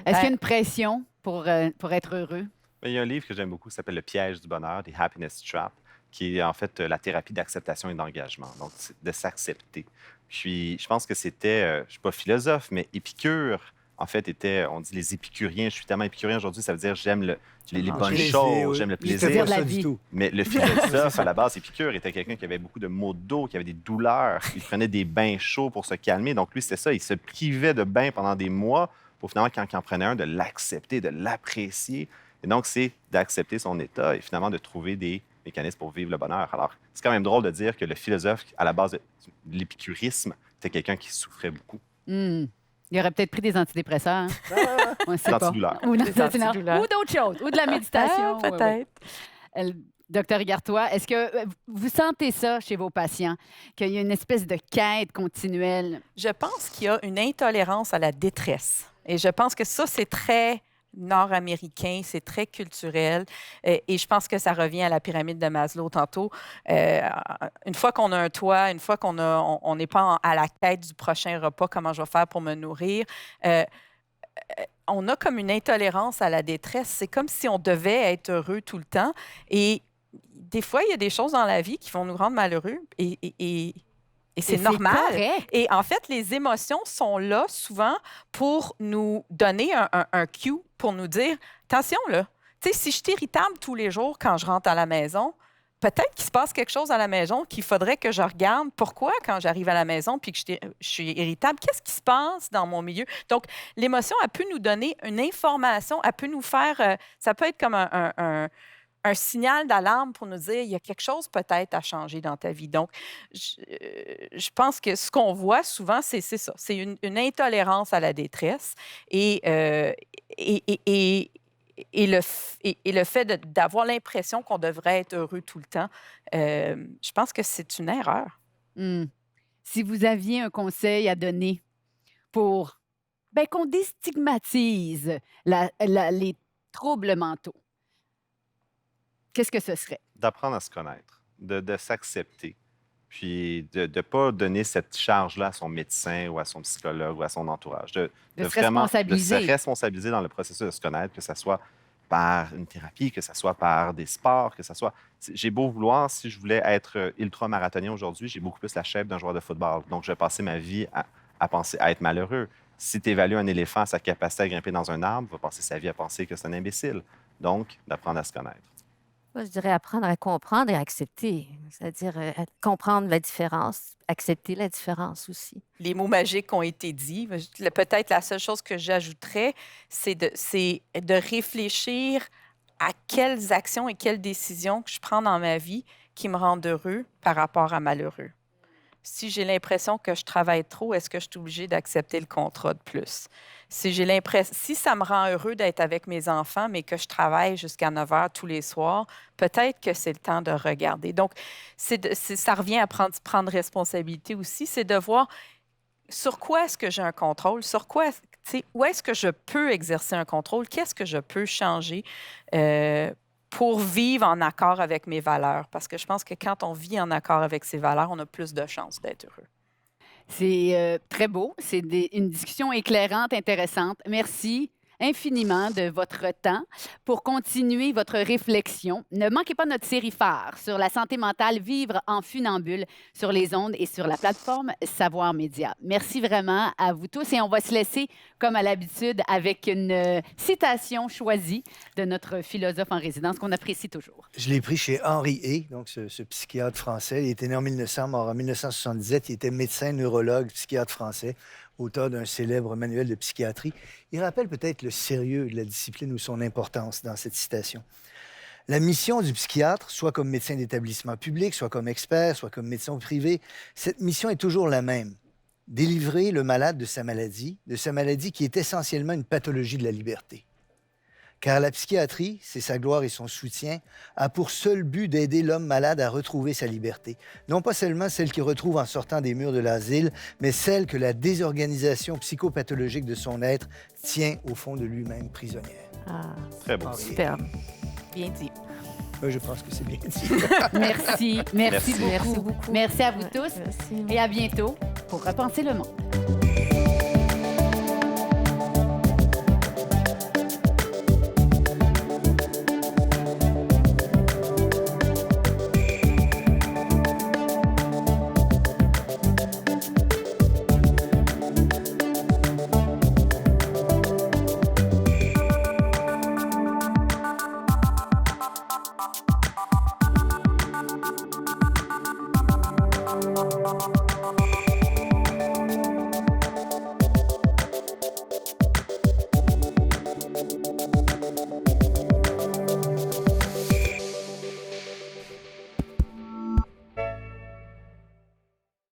Est-ce qu'il y a Ben, une pression pour être heureux? Il y a un livre que j'aime beaucoup qui s'appelle Le piège du bonheur, The Happiness Trap, qui est en fait la thérapie d'acceptation et d'engagement, donc c'est de s'accepter. Puis je pense que c'était, je ne suis pas philosophe, mais Épicure, en fait, était, on dit les épicuriens, je suis tellement épicurien aujourd'hui, ça veut dire j'aime les Le bonnes plaisir, choses, oui. j'aime le C'était plaisir. pas la ça vie. du tout. Mais le philosophe, à la base, Épicure, était quelqu'un qui avait beaucoup de maux de dos, qui avait des douleurs. Il prenait des bains chauds pour se calmer. Donc, lui, c'était ça. Il se privait de bains pendant des mois pour finalement, quand il en prenait un, de l'accepter, de l'apprécier. Et donc, c'est d'accepter son état et finalement de trouver des mécanismes pour vivre le bonheur. Alors, c'est quand même drôle de dire que le philosophe, à la base de l'épicurisme, c'était quelqu'un qui souffrait beaucoup. Hmm. Il aurait peut-être pris des antidépresseurs. Hein? On sait Des pas. antidouleurs. Ou, Des antidouleurs. ou d'autres choses, ou de la méditation. Ah, ouais, ouais. peut-être. Docteur Gartois, est-ce que vous sentez ça chez vos patients, qu'il y a une espèce de quête continuelle? Je pense qu'il y a une intolérance à la détresse. Et je pense que ça, c'est très nord-américain, c'est très culturel. Et je pense que ça revient à la pyramide de Maslow tantôt. Une fois qu'on a un toit, une fois on n'est pas à la quête du prochain repas, comment je vais faire pour me nourrir, on a comme une intolérance à la détresse. C'est comme si on devait être heureux tout le temps. Et des fois, il y a des choses dans la vie qui vont nous rendre malheureux. Et c'est normal. Correct. Et en fait, les émotions sont là souvent pour nous donner un cue, pour nous dire, attention là, tu sais, si je suis irritable tous les jours quand je rentre à la maison, peut-être qu'il se passe quelque chose à la maison qu'il faudrait que je regarde. Pourquoi, quand j'arrive à la maison puis que je suis irritable, qu'est-ce qui se passe dans mon milieu? Donc, l'émotion, elle peut nous donner une information, elle peut nous faire... ça peut être comme un signal d'alarme pour nous dire il y a quelque chose peut-être à changer dans ta vie. Donc, je pense que ce qu'on voit souvent, c'est ça. C'est une intolérance à la détresse et le fait d'avoir l'impression qu'on devrait être heureux tout le temps. Je pense que c'est une erreur. Hmm. Si vous aviez un conseil à donner pour qu'on déstigmatise les troubles mentaux, qu'est-ce que ce serait? D'apprendre à se connaître, de s'accepter. puis de ne pas donner cette charge-là à son médecin ou à son psychologue ou à son entourage. De se vraiment de se responsabiliser. responsabiliser dans le processus de se connaître, que ce soit par une thérapie, que ce soit par des sports, que ce soit... J'ai beau vouloir, si je voulais être ultra-marathonien aujourd'hui, j'ai beaucoup plus la shape d'un joueur de football. Donc, je vais passer ma vie à penser à être malheureux. Si tu évalues un éléphant à sa capacité à grimper dans un arbre, il va passer sa vie à penser que c'est un imbécile. Donc, d'apprendre à se connaître. Moi, je dirais apprendre à comprendre et à accepter. C'est-à-dire comprendre la différence, accepter la différence aussi. Les mots magiques ont été dits. Peut-être la seule chose que j'ajouterais, c'est de réfléchir à quelles actions et quelles décisions que je prends dans ma vie qui me rendent heureux par rapport à malheureux. Si j'ai l'impression que je travaille trop, est-ce que je suis obligée d'accepter le contrat de plus? Si ça me rend heureux d'être avec mes enfants, mais que je travaille jusqu'à 9 heures tous les soirs, peut-être que c'est le temps de regarder. Donc, ça revient à prendre responsabilité aussi, c'est de voir sur quoi est-ce que j'ai un contrôle, où est-ce que je peux exercer un contrôle, qu'est-ce que je peux changer pour vivre en accord avec mes valeurs. Parce que je pense que quand on vit en accord avec ses valeurs, on a plus de chances d'être heureux. C'est très beau. C'est une discussion éclairante, intéressante. Merci infiniment de votre temps pour continuer votre réflexion. Ne manquez pas notre série phare sur la santé mentale, Vivre en funambule, sur les ondes et sur la plateforme Savoir Média. Merci vraiment à vous tous et on va se laisser, comme à l'habitude, avec une citation choisie de notre philosophe en résidence qu'on apprécie toujours. Je l'ai pris chez Henri Hay, donc ce psychiatre français. Il était né en 1900, mort en 1977. Il était médecin, neurologue, psychiatre français, auteur d'un célèbre manuel de psychiatrie. Il rappelle peut-être le sérieux de la discipline ou son importance dans cette citation. La mission du psychiatre, soit comme médecin d'établissement public, soit comme expert, soit comme médecin privé, cette mission est toujours la même. Délivrer le malade de sa maladie qui est essentiellement une pathologie de la liberté. Car la psychiatrie, c'est sa gloire et son soutien, a pour seul but d'aider l'homme malade à retrouver sa liberté. Non pas seulement celle qu'il retrouve en sortant des murs de l'asile, mais celle que la désorganisation psychopathologique de son être tient au fond de lui-même prisonnière. Ah, Très beau. superbe. Bien dit. Je pense que c'est bien dit. Merci. Merci beaucoup. Merci beaucoup. Merci à vous Ouais, tous merci. et à bientôt pour Repenser le monde. Thank you.